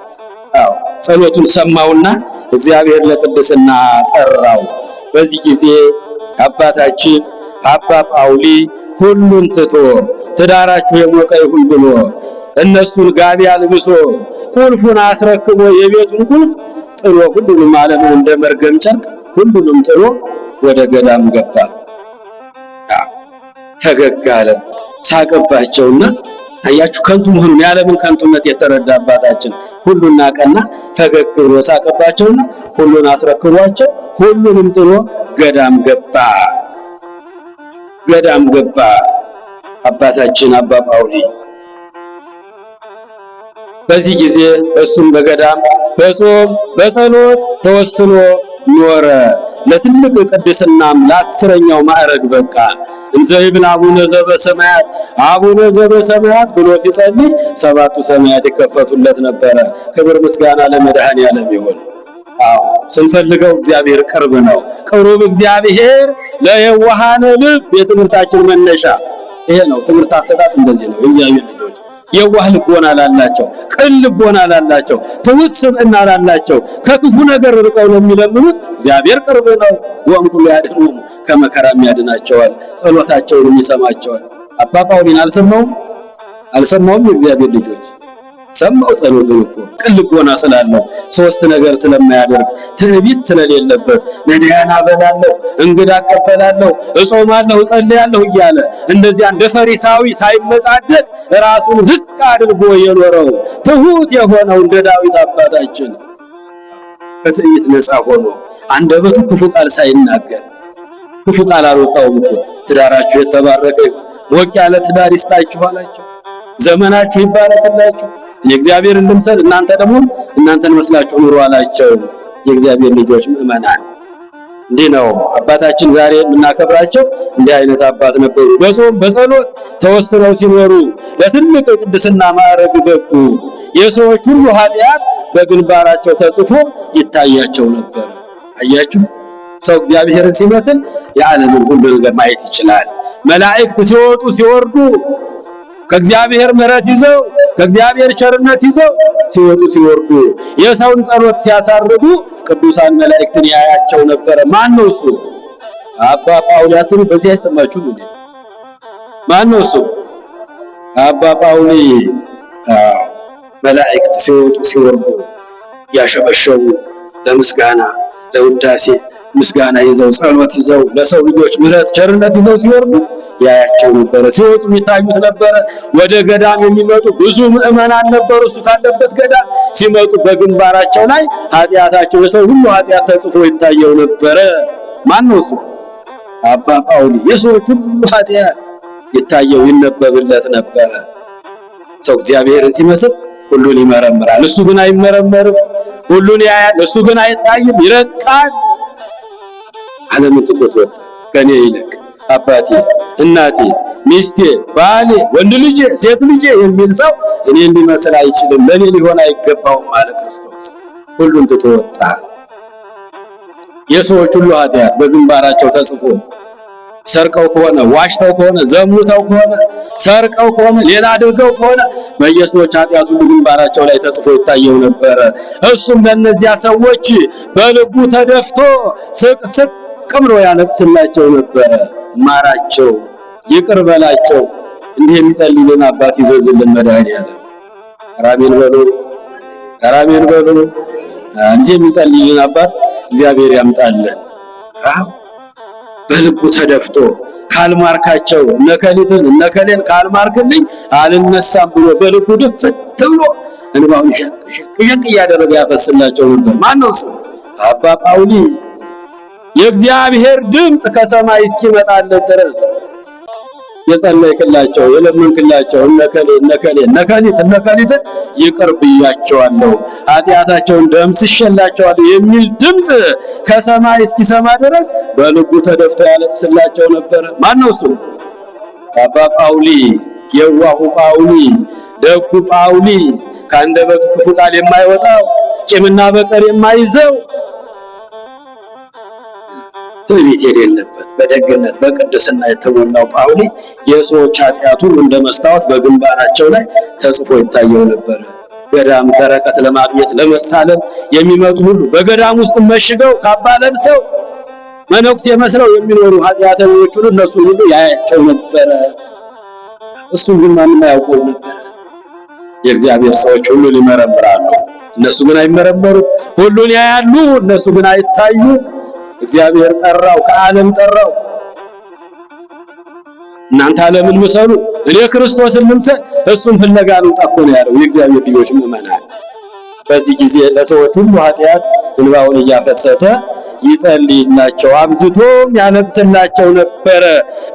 Speaker 2: ጸሎቱን ሰማውና እግዚአብሔር ለቅድስና ጠራው። በዚህ ጊዜ አባታችን አባ ጳውሊ ሁሉን ትቶ ትዳራችሁ የሞቀ ይሁን ብሎ እነሱን ጋቢ አልብሶ ቁልፉን አስረክቦ የቤቱን ቁልፍ ጥሎ ሁሉንም ዓለምን እንደ መርገም ጨርቅ ሁሉንም ጥሎ ወደ ገዳም ገባ። ፈገግ አለ፣ ሳቀባቸውና አያችሁ ከንቱ መሆኑን የዓለምን ከንቱነት የተረዳ አባታችን ሁሉን ናቀና ፈገግ ብሎ ሳቀባቸውና ሁሉን አስረክቧቸው ሁሉንም ጥሎ ገዳም ገባ። ገዳም ገባ አባታችን አባ ጳውሊ። በዚህ ጊዜ እሱም በገዳም በጾም በጸሎት ተወስኖ ኖረ። ለትልቅ ቅድስናም ለ10ኛው ማዕረግ በቃ። እንዘ ይብል አቡነ ዘበሰማያት አቡነ ዘበሰማያት ብሎ ሲጸልይ 7ቱ ሰማያት ይከፈቱለት ነበረ። ክብር ምስጋና ለመድኃኔዓለም ይሁን። አዎ ስንፈልገው እግዚአብሔር ቅርብ ነው። ቅሩብ እግዚአብሔር ለየዋሃነ ልብ የትምህርታችን መነሻ ይሄ ነው። ትምህርት አሰጣጥ እንደዚህ ነው። እግዚአብሔር ልጆች የዋህ ልቦና ላላቸው፣ ቅን ልቦና ላላቸው፣ ትሑት ስብዕና ላላቸው ከክፉ ነገር ርቀው ለሚለምኑት እግዚአብሔር ቅርብ ነው። ወእምኩሉ ያድኅኖሙ ከመከራም ያድናቸዋል፣ ጸሎታቸውንም ይሰማቸዋል። አባ ጳውሊን አልሰማውም? የእግዚአብሔር ልጆች ሰማው። ጸሎቱን እኮ ቅን ልቦና ስላለው 3 ነገር ስለማያደርግ ትዕቢት ስለሌለበት ነዳያን አበላለሁ፣ እንግዳ አቀበላለሁ፣ እጾማለሁ፣ እጸልያለሁ እያለ እንደዚያ እንደ ፈሪሳዊ ሳይመጻደቅ ራሱን ዝቅ አድርጎ የኖረው ትሑት የሆነው እንደ ዳዊት አባታችን ከትዕቢት ነፃ ሆኖ አንደበቱ ክፉ ቃል ሳይናገር ክፉ ቃል አልወጣውም እኮ። ትዳራችሁ የተባረከ ሞቅ ያለ ትዳር ይስጣችሁ አላቸው። ዘመናችሁ ይባረክላችሁ፣ የእግዚአብሔር እንድምሰል እናንተ ደግሞ እናንተን መስላችሁ ኑሩ አላቸው። የእግዚአብሔር ልጆች ምእመናን እንዲህ ነው አባታችን ዛሬ የምናከብራቸው እንዲህ አይነት አባት ነበሩ። በጾም በጸሎት ተወስነው ሲኖሩ ለትልቅ ቅድስና ማዕረግ በቁ። የሰዎች ሁሉ ኃጢአት በግንባራቸው ተጽፎ ይታያቸው ነበር። አያችሁ ሰው እግዚአብሔርን ሲመስል የዓለምን ሁሉ ነገር ማየት ይችላል። መላእክት ሲወጡ ሲወርዱ ከእግዚአብሔር ምሕረት ይዘው ከእግዚአብሔር ቸርነት ይዘው ሲወጡ ሲወርዱ የሰውን ጸሎት ሲያሳርጉ ቅዱሳን መላእክትን ያያቸው ነበር። ማን ነው እሱ? አባ ጳውሊ አትሉ? በዚህ አይሰማችሁም እንዴ? ማን ነው እሱ? አባ ጳውሊ። መላእክት ሲወጡ ሲወርዱ ያሸበሸቡ ለምስጋና ለውዳሴ ምስጋና ይዘው ጸሎት ይዘው ለሰው ልጆች ምሕረት ቸርነት ይዘው ሲወርዱ ያያቸው ነበር። ሲወጡ የሚታዩት ነበር። ወደ ገዳም የሚመጡ ብዙ ምእመናን ነበሩ። እሱ ካለበት ገዳም ሲመጡ በግንባራቸው ላይ ኃጢአታቸው የሰው ሁሉ ኃጢአት ተጽፎ ይታየው ነበር። ማን ነው እሱ? አባ ጳውሊ። የሰዎች ሁሉ ኃጢአት ይታየው ይነበብለት ነበር። ሰው እግዚአብሔርን ሲመስል ሁሉን ይመረምራል፣ እሱ ግን አይመረመርም። ሁሉን ያያል፣ እሱ ግን አይታይም፣ ይረቃል። ዓለምን ትቶት ወጣ። ከኔ ይልቅ አባቴ፣ እናቴ፣ ሚስቴ፣ ባሌ፣ ወንድ ልጄ፣ ሴት ልጄ የሚል ሰው እኔን ሊመስል አይችልም፣ ለኔ ሊሆን አይገባውም አለ ክርስቶስ። ሁሉን ትቶ ወጣ። የሰዎች ሁሉ ኃጢአት በግንባራቸው ተጽፎ ሰርቀው ከሆነ ዋሽተው ከሆነ ዘሙተው ከሆነ ሰርቀው ከሆነ ሌላ አድርገው ከሆነ በየሰዎች ኃጢአት ሁሉ ግንባራቸው ላይ ተጽፎ ይታየው ነበረ። እሱም ለነዚያ ሰዎች በልቡ ተደፍቶ ስቅ ብሎ ያለቅስላቸው ነበረ። ማራቸው፣ ይቅር በላቸው። እንዲህ የሚጸልይልን አባት ይዘዝልን መድኃኔዓለም። አሜን በሉ፣ አሜን በሉ። እንዲህ የሚጸልይልን አባት እግዚአብሔር ያምጣልን። በልቡ ተደፍቶ ካልማርካቸው እነከሊትን እነከሌን ካልማርክልኝ አልነሳም ብሎ በልቡ ድፍት ብሎ እንባውን ሸቅ እያደረገ ያፈስላቸው ነበር። ማን ነው እሱ? አባ ጳውሊ። የእግዚአብሔር ድምጽ ከሰማይ እስኪመጣለት ድረስ የጸለይክላቸው የለመንክላቸው እነከሊትን ይቅር ብያቸዋለሁ፣ ኃጢአታቸውን ደምስሼላቸዋለሁ የሚል ድምጽ ከሰማይ እስኪሰማ ድረስ በልቡ ተደፍቶ ያለቅስላቸው ነበር። ማን ነው እሱ? አባ ጳውሊ። የዋሁ ጳውሊ፣ ደጉ ጳውሊ፣ ከአንደበቱ ክፉ ቃል የማይወጣው ቂምና በቀል የማይዘው ትዕቢት የሌለበት በደግነት በቅድስና የተሞላው ጳውሊ የሰዎች ኃጢአት ሁሉ እንደ መስታወት በግንባራቸው ላይ ተጽፎ ይታየው ነበር። ገዳም በረከት ለማግኘት ለመሳለም የሚመጡ ሁሉ በገዳም ውስጥ መሽገው ካባ ለብሰው መነኩሴ መስለው የሚኖሩ ኃጢአተኞቹን እነሱ ሁሉ ያያቸው ነበረ። እሱ ግን ማንም አያውቀው ነበር። የእግዚአብሔር ሰዎች ሁሉን ይመረምራሉ፣ እነሱ ግን አይመረመሩ። ሁሉን ያያሉ፣ እነሱ ግን አይታዩ። እግዚአብሔር ጠራው፣ ከዓለም ጠራው። እናንተ ዓለምን ምሰሉ፣ እኔ ክርስቶስን ልምሰል፣ እሱን ፍለጋ ልውጣ እኮ ነው ያለው። የእግዚአብሔር ልጆች ምእመናን፣ በዚህ ጊዜ ለሰዎች ሁሉ ኃጢአት እንባውን እያፈሰሰ ይጸልይላቸው አብዝቶም ያለቅስላቸው ነበረ።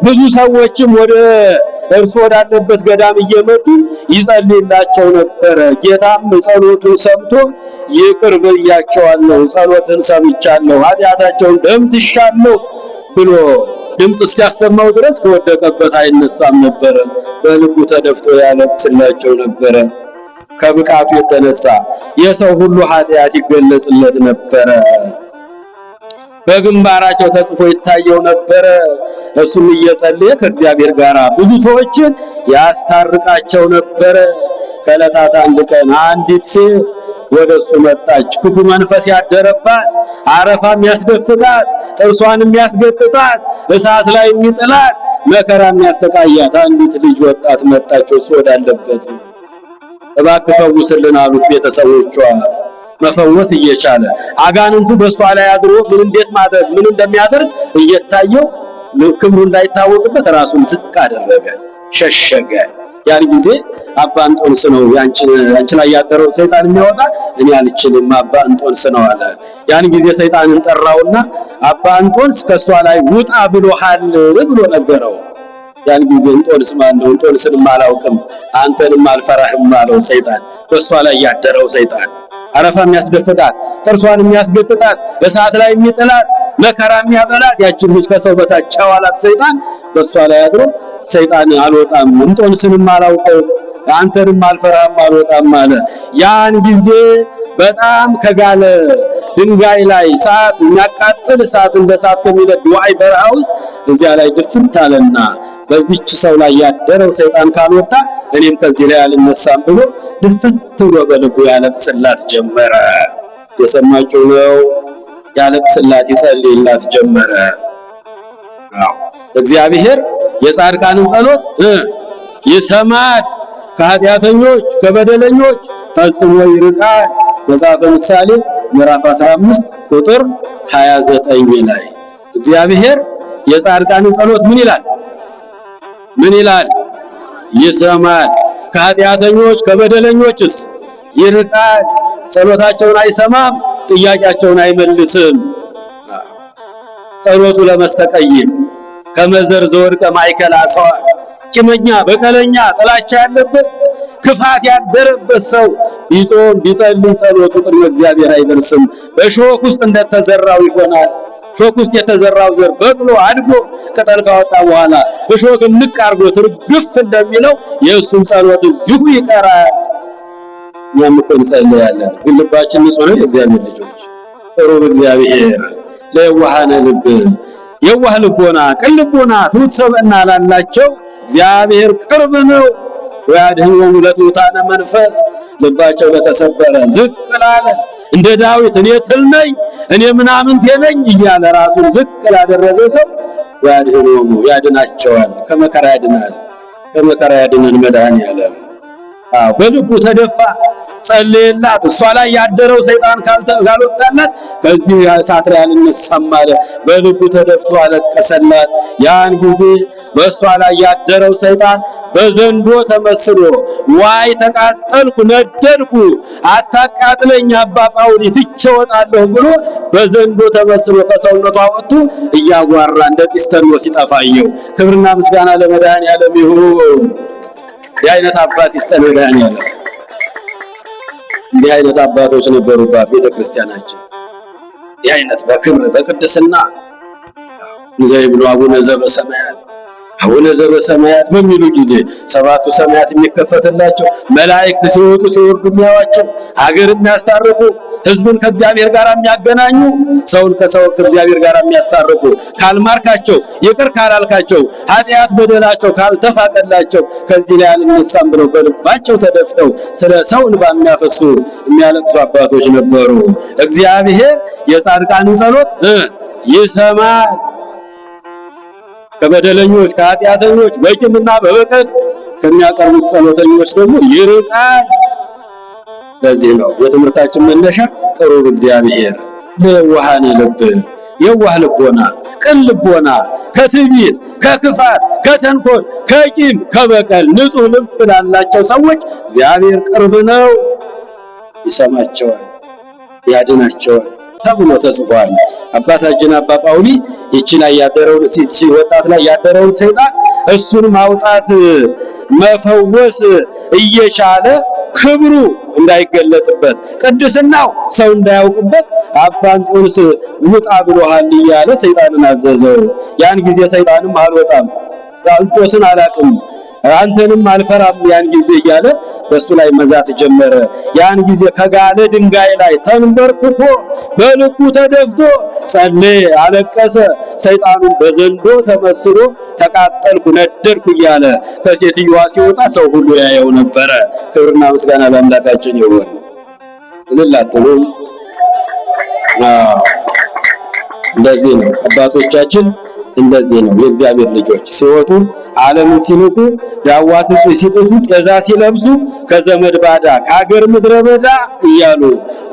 Speaker 2: ብዙ ሰዎችም ወደ እርሱ ወዳለበት ገዳም እየመጡ ይጸልይላቸው ነበረ። ጌታም ጸሎቱን ሰምቶ ይቅር ብያቸዋለሁ፣ ጸሎትን ሰምቻለሁ፣ ኃጢአታቸውን ደምስሻለሁ ብሎ ድምፅ እስኪያሰማው ድረስ ከወደቀበት አይነሳም ነበረ። በልቡ ተደፍቶ ያለቅስላቸው ነበረ። ከብቃቱ የተነሳ የሰው ሁሉ ኃጢአት ይገለጽለት ነበረ። በግንባራቸው ተጽፎ ይታየው ነበረ። እሱም እየጸለየ ከእግዚአብሔር ጋር ብዙ ሰዎችን ያስታርቃቸው ነበረ። ከዕለታት አንድ ቀን አንዲት ሴት ወደሱ መጣች። ክፉ መንፈስ ያደረባት፣ አረፋ የሚያስደፍቃት፣ ጥርሷን የሚያስገጥጣት፣ እሳት ላይ የሚጥላት፣ መከራ የሚያሰቃያት አንዲት ልጅ ወጣት መጣች። እሱ ወዳለበት እባክህ ፈውስልን አሉት ቤተሰቦቿ። መፈወስ እየቻለ አጋንንቱ በሷ ላይ አድሮ እንዴት ማድረግ ምን እንደሚያደርግ እየታየው ክብሩ እንዳይታወቅበት ራሱን ዝቅ አደረገ፣ ሸሸገ። ያን ጊዜ አባ እንጦንስ ነው ያንቺ ላይ ያደረው ሰይጣን የሚያወጣ፣ እኔ አልችልም አባ እንጦንስ ነው አለ። ያን ጊዜ ሰይጣንን ጠራውና አባ እንጦንስ ከሷ ላይ ውጣ ብሎሃል ብሎ ነገረው። ያን ጊዜ እንጦንስ ማን ነው? እንጦንስንም አላውቅም አንተንም አልፈራህም አለው ሰይጣን። በሷ ላይ ያደረው ሰይጣን አረፋ የሚያስደፍቃት፣ ጥርሷን የሚያስገጥጣት፣ እሳት ላይ የሚጥላት፣ መከራ የሚያበላት ያችን ልጅ ከሰው በታች አዋላት ሰይጣን በሷ ላይ አድሮ ሰይጣን አልወጣም እንጦንስንም አላውቀው አንተንም አልፈራህም አልወጣም አለ። ያን ጊዜ በጣም ከጋለ ድንጋይ ላይ እሳት የሚያቃጥል እሳት እንደ እሳት ከሚነድ ዋይ በረሃ ውስጥ እዚያ ላይ ድፍት አለና በዚህች ሰው ላይ ያደረው ሰይጣን ካልወጣ እኔም ከዚህ ላይ አልነሳም ብሎ ድፍት ብሎ በልቡ ያለቅስላት ጀመረ። የሰማችሁ ነው። ያለቅስላት ይጸልይላት ጀመረ። እግዚአብሔር የጻድቃንን ጸሎት ይሰማል፣ ከኃጢአተኞች ከበደለኞች ፈጽሞ ይርቃል። መጽሐፈ ምሳሌ ምዕራፍ 15 ቁጥር 29 ላይ እግዚአብሔር የጻድቃንን ጸሎት ምን ይላል? ምን ይላል? ይሰማል። ከኃጢአተኞች ከበደለኞችስ ይርቃል። ጸሎታቸውን አይሰማም፣ ጥያቄያቸውን አይመልስም። ጸሎቱ ለመስተቀይም ከመዘር ዘወድቀ ማእከለ አጽዋዕ፣ ቂመኛ በቀለኛ ጥላቻ ያለበት ክፋት ያደረበት ሰው ቢጾም ቢጸልይ ጸሎቱ ቅድመ እግዚአብሔር አይደርስም። በሾክ ውስጥ እንደተዘራው ይሆናል። ሾክ ውስጥ የተዘራው ዘር በቅሎ አድጎ ቅጠል ካወጣ በኋላ እሾክን ንቅ አርጎ ትርግፍ እንደሚለው የእሱም ጸሎት እዚሁ ይቀራል። እኛም እኮ እንጸልያለን፣ ግን ልባችን ንጹህ ነው። የእግዚአብሔር ልጆች ቅሩብ እግዚአብሔር ለየዋሃነ ልብ የዋህ ልቦና ቅን ልቦና ትሑት ሰብዕና ላላቸው እግዚአብሔር ቅርብ ነው። ወያድኅኖሙ ለትሑታነ መንፈስ፣ ልባቸው ለተሰበረ ዝቅ ላለ እንደ ዳዊት እኔ ትል ነኝ እኔ ምናምንቴ ነኝ እያለ ራሱን ዝቅ ላደረገ ሰው ወያድኅኖሙ ያድናቸዋል። ከመከራ ያድናል። ከመከራ ያድነን መድኃኔዓለም። በልቡ ተደፋ፣ ጸለየላት። እሷ ላይ ያደረው ሰይጣን ካልወጣላት ከዚህ እሳት ላይ አልነሳም አለ። በልቡ ተደፍቶ አለቀሰላት። ያን ጊዜ በእሷ ላይ ያደረው ሰይጣን በዘንዶ ተመስሎ ዋይ ተቃጠልኩ ነደድኩ አታቃጥለኝ አባ ጳውሊ ትቼ እወጣለሁ ብሎ በዘንዶ ተመስሎ ከሰውነቷ ወጥቶ እያጓራ እንደ ጢስ ተኖ ሲጠፋየው። ክብርና ምስጋና ለመድኃኔዓለም ይሁን። እንዲህ አይነት አባት ይስጠን መድኃኔዓለም። እንዲህ አይነት አባቶች ነበሩባት ቤተክርስቲያናችን። እንዲህ አይነት በክብር በቅድስና እንዘ ይብሉ አቡነ ዘበሰማያት አቡነ ዘበሰማያት በሚሉ ጊዜ ሰባቱ ሰማያት የሚከፈትላቸው መላእክት ሲወጡ ሲወርዱ የሚያዋቸው ሀገር የሚያስታርቁ ሕዝብን ከእግዚአብሔር ጋር የሚያገናኙ ሰውን ከሰው ከእግዚአብሔር ጋር የሚያስታርቁ ካልማርካቸው ይቅር ካላልካቸው ኃጢአት በደላቸው ካልተፋቀላቸው ከዚህ ላይ አልነሳም ብለው በልባቸው ተደፍተው ስለ ሰው እንባ የሚያፈሱ የሚያለቅሱ አባቶች ነበሩ። እግዚአብሔር የጻድቃንን ጸሎት ይሰማል። ከበደለኞች ከኃጢአተኞች በቂምና በበቀል ከሚያቀርቡት ጸሎተኞች ደግሞ ይርቃል። ለዚህ ነው የትምህርታችን መነሻ ቅሩብ እግዚአብሔር ለዋሃነ ልብ የዋህ ልቦና ቅን ልቦና ከትዕቢት ከክፋት ከተንኮል ከቂም ከበቀል ንጹህ ልብ ላላቸው ሰዎች እግዚአብሔር ቅርብ ነው፣ ይሰማቸዋል፣ ያድናቸዋል ተብሎ ተጽፏል። አባታችን አባ ጳውሊ ይቺ ላይ ያደረውን ወጣት ላይ ያደረውን ሰይጣን እሱን ማውጣት መፈወስ እየቻለ ክብሩ እንዳይገለጥበት ቅድስናው ሰው እንዳያውቅበት አባ እንጦንስ ውጣ ብሎሃል እያለ ሰይጣንን አዘዘው። ያን ጊዜ ሰይጣንም አልወጣም እንጦንስን አላቅም አንተንም አልፈራም ያን ጊዜ እያለ በሱ ላይ መዛት ጀመረ። ያን ጊዜ ከጋለ ድንጋይ ላይ ተንበርክኮ በልቡ ተደፍቶ ጸለየ፣ አለቀሰ። ሰይጣኑን በዘንዶ ተመስሎ ተቃጠልኩ ነደድኩ እያለ ከሴትዮዋ ሲወጣ ሰው ሁሉ ያየው ነበረ። ክብርና ምስጋና ለአምላካችን ይሁን። እልላትሉ እንደዚህ ነው አባቶቻችን እንደዚህ ነው የእግዚአብሔር ልጆች ሲወጡ ዓለምን ሲንቁ ዳዋት ሲጥሱ ጤዛ ሲለብሱ ከዘመድ ባዳ ከሀገር ምድረ በዳ እያሉ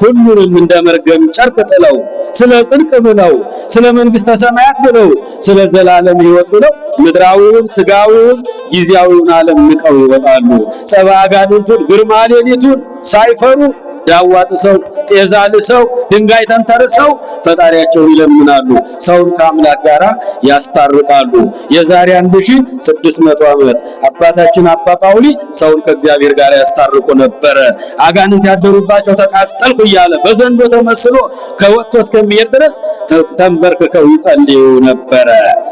Speaker 2: ሁሉንም እንደ መርገም ጨርቅ ጥለው ስለ ጽድቅ ብለው ስለ መንግስተ ሰማያት ብለው ስለ ዘላለም ሕይወት ብለው ምድራዊውን ስጋዊውን ጊዜያዊውን ዓለም ንቀው ይወጣሉ። ሰባ አጋንንቱን ግርማ ሌሊቱን ሳይፈሩ ዳዋ ጥሰው ጤዛ ልሰው ድንጋይ ተንተርሰው ፈጣሪያቸውን ይለምናሉ። ሰውን ከአምላክ ጋር ያስታርቃሉ። የዛሬ 1600 ዓመት አባታችን አባ ጳውሊ ሰውን ከእግዚአብሔር ጋር ያስታርቁ ነበረ። አጋንንት ያደሩባቸው ተቃጠልኩ እያለ በዘንዶ ተመስሎ ከወጥቶ እስከሚሄድ ድረስ ተንበርክከው ይጸልዩ ነበረ።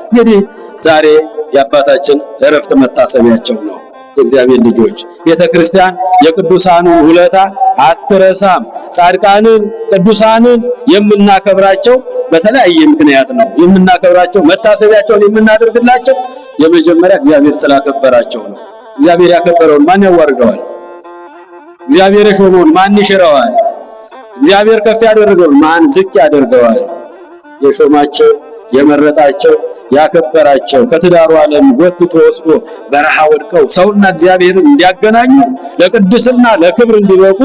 Speaker 2: እንግዲህ ዛሬ የአባታችን ዕረፍት መታሰቢያቸው ነው። የእግዚአብሔር ልጆች ቤተክርስቲያን የቅዱሳኑን ውለታ አትረሳም። ጻድቃንን ቅዱሳንን የምናከብራቸው በተለያየ ምክንያት ነው የምናከብራቸው። መታሰቢያቸውን የምናደርግላቸው የመጀመሪያ እግዚአብሔር ስላከበራቸው ነው። እግዚአብሔር ያከበረውን ማን ያዋርደዋል? እግዚአብሔር የሾመውን ማን ይሽረዋል? እግዚአብሔር ከፍ ያደረገውን ማን ዝቅ ያደርገዋል? የሾማቸው የመረጣቸው ያከበራቸው ከትዳሩ ዓለም ጎትቶ ወስዶ በረሃ ወድቀው ሰውና እግዚአብሔርን እንዲያገናኙ ለቅድስና ለክብር እንዲበቁ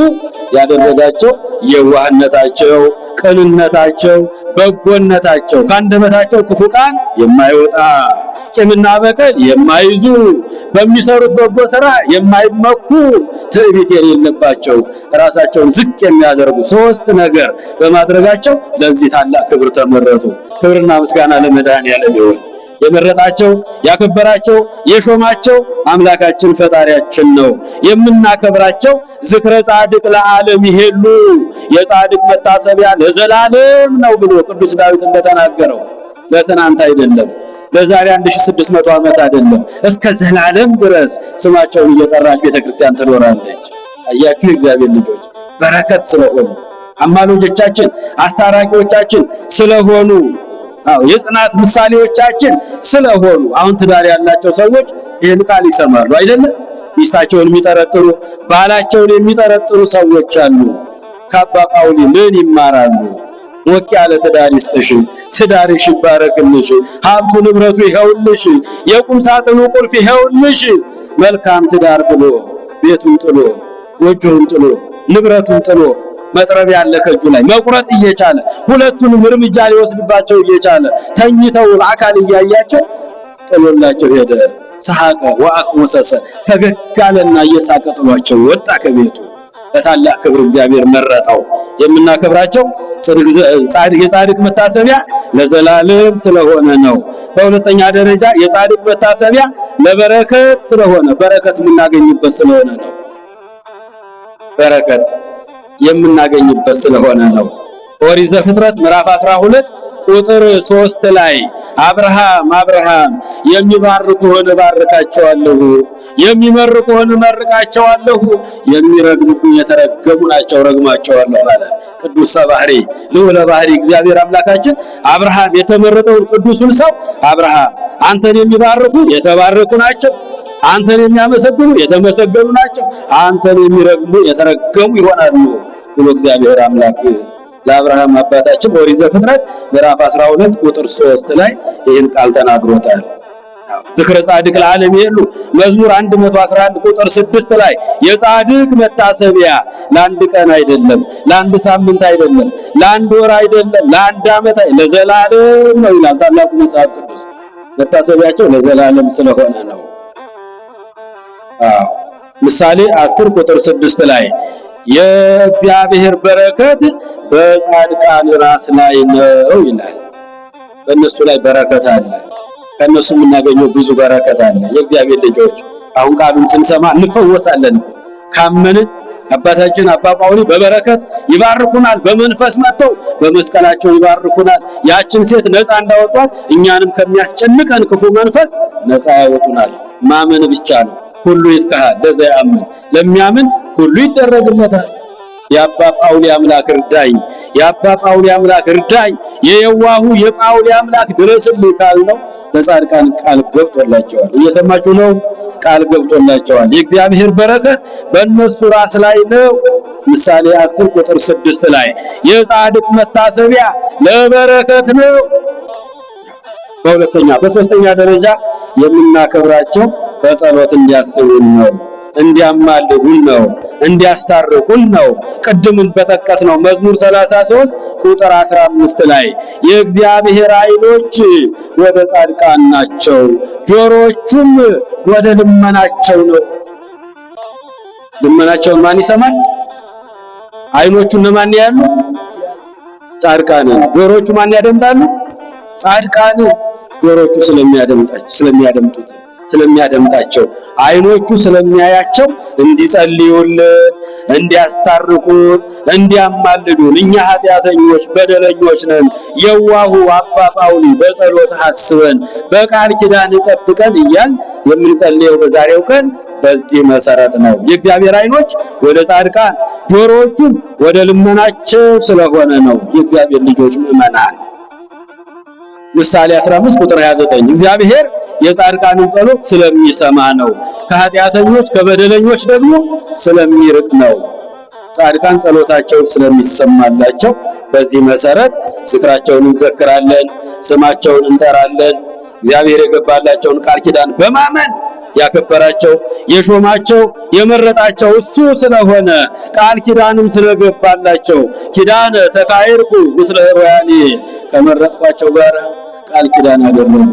Speaker 2: ያደረጋቸው የዋህነታቸው፣ ቅንነታቸው፣ በጎነታቸው ከአንደበታቸው ክፉ ቃል የማይወጣ ቂምና በቀል የማይዙ በሚሰሩት በጎ ሥራ የማይመኩ ትዕቢት የሌለባቸው ራሳቸውን ዝቅ የሚያደርጉ ሶስት ነገር በማድረጋቸው ለዚህ ታላቅ ክብር ተመረጡ። ክብርና ምስጋና ለመድኃኔዓለም ይሁን። የመረጣቸው ያከበራቸው የሾማቸው አምላካችን ፈጣሪያችን ነው። የምናከብራቸው ዝክረ ጻድቅ ለዓለም ይሄሉ የጻድቅ መታሰቢያ ለዘላለም ነው ብሎ ቅዱስ ዳዊት እንደተናገረው ለትናንት አይደለም፣ ለዛሬ 1600 ዓመት አይደለም፣ እስከ ዘላለም ድረስ ስማቸውን እየጠራች ቤተክርስቲያን ትኖራለች። አያችሁ እግዚአብሔር ልጆች በረከት ስለሆኑ አማላጆቻችን አስታራቂዎቻችን ስለሆኑ የጽናት ምሳሌዎቻችን ስለሆኑ አሁን ትዳር ያላቸው ሰዎች ይህን ቃል ይሰማሉ አይደለም? ሚስታቸውን የሚጠረጥሩ ባላቸውን የሚጠረጥሩ ሰዎች አሉ። ከአባ ጳውሊ ምን ይማራሉ? ሞቅ ያለ ትዳር ይስጥሽ፣ ትዳርሽ ይባረክልሽ፣ ሀብቱ ንብረቱ ይኸውልሽ፣ የቁም ሳጥኑ ቁልፍ ይኸውልሽ። መልካም ትዳር ብሎ ቤቱን ጥሎ ጎጆውን ጥሎ ንብረቱን ጥሎ መጥረቢያ ያለ ከእጁ ላይ መቁረጥ እየቻለ ሁለቱንም እርምጃ ሊወስድባቸው እየቻለ ተኝተው አካል እያያቸው ጥሎላቸው ሄደ። ሰሐቀ ወአቅወሰሰ ፈገግአለና እየሳቀ ጥሏቸው ወጣ ከቤቱ። ለታላቅ ክብር እግዚአብሔር መረጠው። የምናከብራቸው የጻድቅ መታሰቢያ ለዘላለም ስለሆነ ነው። በሁለተኛ ደረጃ የጻድቅ መታሰቢያ ለበረከት ስለሆነ በረከት የምናገኝበት ስለሆነ ነው። በረከት የምናገኝበት ስለሆነ ነው። ኦሪት ዘፍጥረት ምዕራፍ 12 ቁጥር 3 ላይ አብርሃም የሚባርኩህን እባርካቸዋለሁ፣ የሚመርቁህን እመርቃቸዋለሁ፣ የሚረግሙህን የተረገሙ ናቸው ረግማቸዋለሁ አለ። ቅዱስ ባህሪ ልዑለ ባህሪ እግዚአብሔር አምላካችን አብርሃም የተመረጠውን ቅዱሱን ሰው አብርሃም አንተን የሚባርኩ የተባረኩ ናቸው፣ አንተን የሚያመሰግኑ የተመሰገኑ ናቸው፣ አንተን የሚረግሙ የተረገሙ ይሆናሉ ብሎ እግዚአብሔር አምላክ ለአብርሃም አባታችን ኦሪት ዘፍጥረት ምዕራፍ 12 ቁጥር 3 ላይ ይህን ቃል ተናግሮታል። ዝክረ ጻድቅ ለዓለም ይሉ መዝሙር 111 ቁጥር 6 ላይ የጻድቅ መታሰቢያ ለአንድ ቀን አይደለም፣ ለአንድ ሳምንት አይደለም፣ ለአንድ ወር አይደለም፣ ለአንድ ዓመት ለዘላለም ነው ይላል ታላቁ መጽሐፍ ቅዱስ። መታሰቢያቸው ለዘላለም ስለሆነ ነው። ምሳሌ 10 ቁጥር 6 ላይ የእግዚአብሔር በረከት በጻድቃን ራስ ላይ ነው ይላል። በእነሱ ላይ በረከት አለ። ከነሱ የምናገኘው ብዙ በረከት አለ። የእግዚአብሔር ልጆች አሁን ቃሉን ስንሰማ እንፈወሳለን። ካመንን አባታችን አባ ጳውሊ በበረከት ይባርኩናል። በመንፈስ መጥተው በመስቀላቸው ይባርኩናል። ያችን ሴት ነፃ እንዳወጧት እኛንም ከሚያስጨንቀን ክፉ መንፈስ ነፃ ያወጡናል። ማመን ብቻ ነው። ሁሉ ይትካሃል ለዛ ያምን፣ ለሚያምን ሁሉ ይደረግለታል። የአባ ጳውሊ አምላክ እርዳኝ፣ የአባ ጳውሊ አምላክ እርዳኝ፣ የየዋሁ የጳውሊ አምላክ ድረስልኝ ካልነው ለጻድቃን ቃል ገብቶላቸዋል። እየሰማችሁ ነው? ቃል ገብቶላቸዋል። የእግዚአብሔር በረከት በእነሱ ራስ ላይ ነው። ምሳሌ 10 ቁጥር 6 ላይ የጻድቅ መታሰቢያ ለበረከት ነው። በሶስተኛ ደረጃ የምናከብራቸው በጸሎት እንዲያስቡን ነው፣ እንዲያማልዱን ነው፣ እንዲያስታርቁን ነው። ቅድምን በጠቀስነው መዝሙር 33 ቁጥር 15 ላይ የእግዚአብሔር ዓይኖች ወደ ጻድቃን ናቸው፣ ጆሮዎቹም ወደ ልመናቸው ነው። ልመናቸውን ማን ይሰማል? ዓይኖቹን ለማን ያሉ? ጻድቃን። ጆሮዎቹ ማን ያደምጣሉ? ጻድቃን። ጆሮዎቹ ስለሚያደምጣቸው ዓይኖቹ ስለሚያያቸው እንዲጸልዩልን፣ እንዲያስታርቁን፣ እንዲያማልዱን እኛ ኃጢአተኞች በደለኞች ነን። የዋሁ አባ ጳውሊ በጸሎት አስበን በቃል ኪዳን ጠብቀን እያል የምንጸልየው በዛሬው ቀን በዚህ መሰረት ነው። የእግዚአብሔር ዓይኖች ወደ ጻድቃን ጆሮዎቹም ወደ ልመናቸው ስለሆነ ነው። የእግዚአብሔር ልጆች ምዕመናን ምሳሌ 15 ቁጥር 29 እግዚአብሔር የጻድቃንን ጸሎት ስለሚሰማ ነው፣ ከኃጢአተኞች ከበደለኞች ደግሞ ስለሚርቅ ነው። ጻድቃን ጸሎታቸው ስለሚሰማላቸው በዚህ መሰረት ዝክራቸውን እንዘክራለን፣ ስማቸውን እንጠራለን። እግዚአብሔር የገባላቸውን ቃል ኪዳን በማመን ያከበራቸው የሾማቸው የመረጣቸው እሱ ስለሆነ ቃል ኪዳንም ስለገባላቸው ኪዳነ ተካይርኩ ምስለ ሮያኒ ከመረጥኳቸው ጋር ቃል ኪዳን አደረጉ፣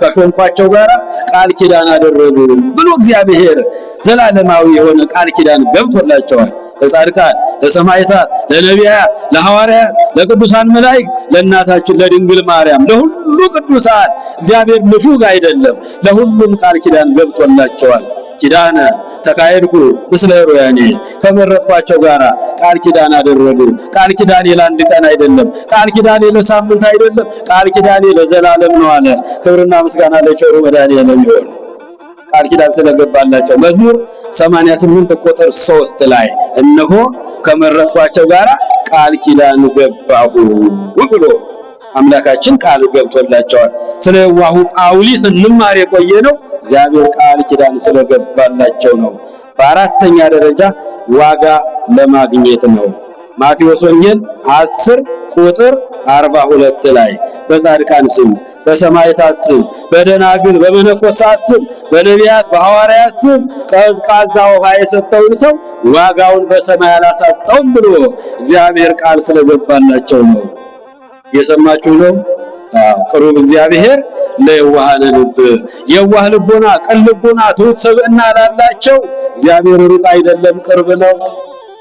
Speaker 2: ከሾምኳቸው ጋር ቃል ኪዳን አደረጉ ብሎ እግዚአብሔር ዘላለማዊ የሆነ ቃል ኪዳን ገብቶላቸዋል። ለጻድቃን፣ ለሰማዕታት፣ ለነቢያት፣ ለሐዋርያት፣ ለቅዱሳን መላእክት፣ ለእናታችን ለድንግል ማርያም፣ ለሁሉ ቅዱሳን እግዚአብሔር ንፉግ አይደለም። ለሁሉም ቃል ኪዳን ገብቶላቸዋል። ኪዳነ ተካሄድኩ ምስለ ሮያኒ ከመረጥኳቸው ጋር ቃል ኪዳን አደረጉ። ቃል ኪዳኔ ለአንድ ቀን አይደለም፣ ቃል ኪዳኔ ለሳምንት አይደለም፣ ቃል ኪዳኔ ለዘላለም ነው አለ። ክብርና ምስጋና ለቸሩ መድኃኔዓለም ይሁን። ቃል ኪዳን ስለገባላቸው መዝሙር 88 ቁጥር 3 ላይ እነሆ ከመረጥኳቸው ጋር ቃል ኪዳን ገባሁ ብሎ አምላካችን ቃል ገብቶላቸዋል። ስለ የዋሁ ጳውሊ ስንማር የቆየነው እግዚአብሔር ቃል ኪዳን ስለገባላቸው ነው። በአራተኛ ደረጃ ዋጋ ለማግኘት ነው። ማቴዎስ ወንጌል 10 ቁጥር 42 ላይ በጻድቃን ስም፣ በሰማዕታት ስም፣ በደናግል በመነኮሳት ስም፣ በነቢያት በሐዋርያት ስም ቀዝቃዛ ውሃ የሰጠውን ሰው ዋጋውን በሰማይ አላሳጣውም ብሎ እግዚአብሔር ቃል ስለገባላቸው ነው። የሰማችሁ ነው። ቅሩብ እግዚአብሔር ለየዋሃን ልብ፣ የዋህ ልቦና፣ ቅን ልቦና፣ ትሑት ሰብዕና ላላቸው እግዚአብሔር ሩቅ አይደለም፣ ቅርብ ነው።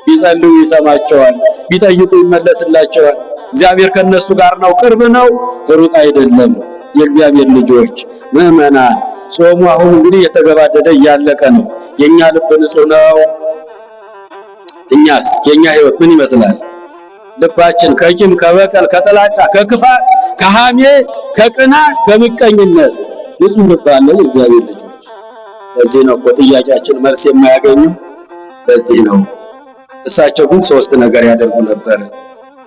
Speaker 2: ቢጸልዩ ይሰማቸዋል፣ ቢጠይቁ ይመለስላቸዋል። እግዚአብሔር ከነሱ ጋር ነው፣ ቅርብ ነው፣ ሩቅ አይደለም። የእግዚአብሔር ልጆች ምዕመናን ጾሙ አሁን እንግዲህ የተገባደደ እያለቀ ነው። የኛ ልብ ንጹህ ነው። እኛስ የኛ ሕይወት ምን ይመስላል? ልባችን ከቂም ከበቀል ከጥላቻ ከክፋት ከሐሜት፣ ከቅናት፣ ከምቀኝነት ንጹህ ልብ አለን የእግዚአብሔር ልጆች። ለዚህ ነው እኮ ጥያቄያችን መልስ የማያገኘው። ለዚህ ነው እሳቸው ግን ሶስት ነገር ያደርጉ ነበር።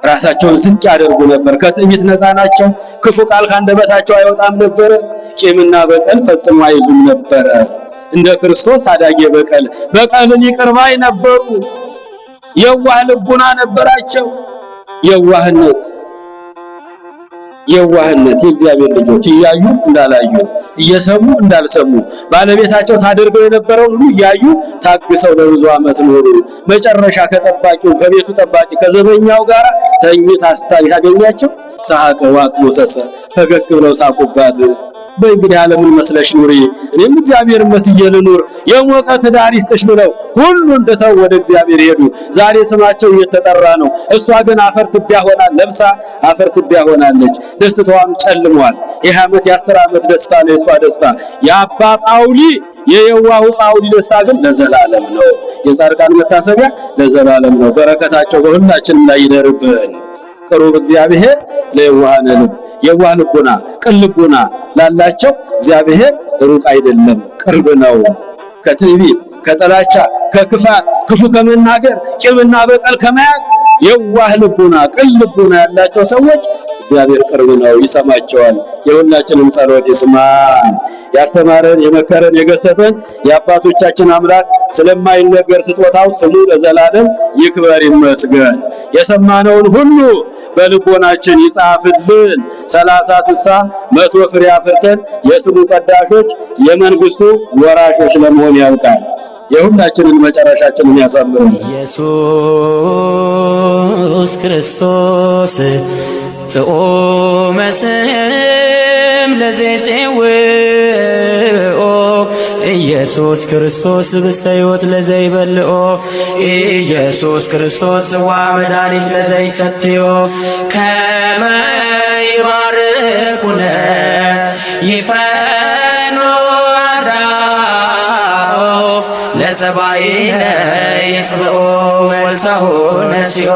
Speaker 2: ራሳቸውን ዝቅ ያደርጉ ነበር። ከትዕቢት ነፃ ናቸው። ክፉ ቃል ካንደበታቸው አይወጣም ነበር። ቂምና በቀል ፈጽሞ አይዙም ነበር። እንደ ክርስቶስ አዳጌ በቀልን ይቅር ባይ ነበሩ። የዋህ ልቡና ነበራቸው። የዋህነት የእግዚአብሔር ልጆች እያዩ እንዳላዩ፣ እየሰሙ እንዳልሰሙ፣ ባለቤታቸው ታደርገው የነበረውን ሁሉ እያዩ ታግሰው ለብዙ ዓመት ኖሩ። መጨረሻ ከጠባቂው ከቤቱ ጠባቂ ከዘበኛው ጋር ተኝታ ታገኛቸው። ሳቀ ዋቅሞ ሰሰ ፈገግ ብለው ሳቁባት። በእንግዲህ ዓለምን መስለሽ ኑሪ፣ እኔም እግዚአብሔርን መስዬ ልኑር፣ የሞቀ ትዳር ይስጥሽ ብለው ሁሉን ትተው ወደ እግዚአብሔር ሄዱ። ዛሬ ስማቸው እየተጠራ ነው። እሷ ግን አፈር ትቢያ ሆና ለብሳ አፈር ትቢያ ሆናለች። ደስታዋም ጨልሟል። ይህ ዓመት የ10 ዓመት ደስታ ነው የሷ ደስታ። የአባ ጳውሊ የየዋሁ ጳውሊ ደስታ ግን ለዘላለም ነው። የጻድቃን መታሰቢያ ለዘላለም ነው። በረከታቸው በሁላችንም ላይ ይደርብን። ቅሩብ እግዚአብሔር ለየዋሃነ ልብ፣ የዋህ ልቡና ቅን ልቡና ላላቸው እግዚአብሔር ሩቅ አይደለም፣ ቅርብ ነው። ከትዕቢት፣ ከጥላቻ፣ ከክፋት፣ ክፉ ከመናገር፣ ቂምና በቀል ከመያዝ የዋህ ልቡና ቅን ልቡና ያላቸው ሰዎች እግዚአብሔር ቅርብ ነው፣ ይሰማቸዋል። የሁላችንም ጸሎት ይስማን። ያስተማረን የመከረን የገሰጸን የአባቶቻችን አምላክ ስለማይነገር ስጦታው ስሙ ለዘላለም ይክበር ይመስገን። የሰማነውን ሁሉ በልቦናችን ይጻፍልን። 30፣ 60፣ 100 ፍሬ አፍርተን የስሙ ቀዳሾች የመንግስቱ ወራሾች ለመሆን ያውቃል። የሁላችንን መጨረሻችንን ያሳምረን።
Speaker 1: ኢየሱስ ክርስቶስ ጽኦመ ስም ለዘይጼውኦ ኢየሱስ ክርስቶስ ህብስተ ሕይወት ለዘይበልኦ ኢየሱስ ክርስቶስ ጽዋ መድኃኒት ለዘይሰትዮ ከመ ይባርኩነ ይፈኖ አዳኦ ለጸባኢነ ይጽብኦ ወልተሆ ነሲኦ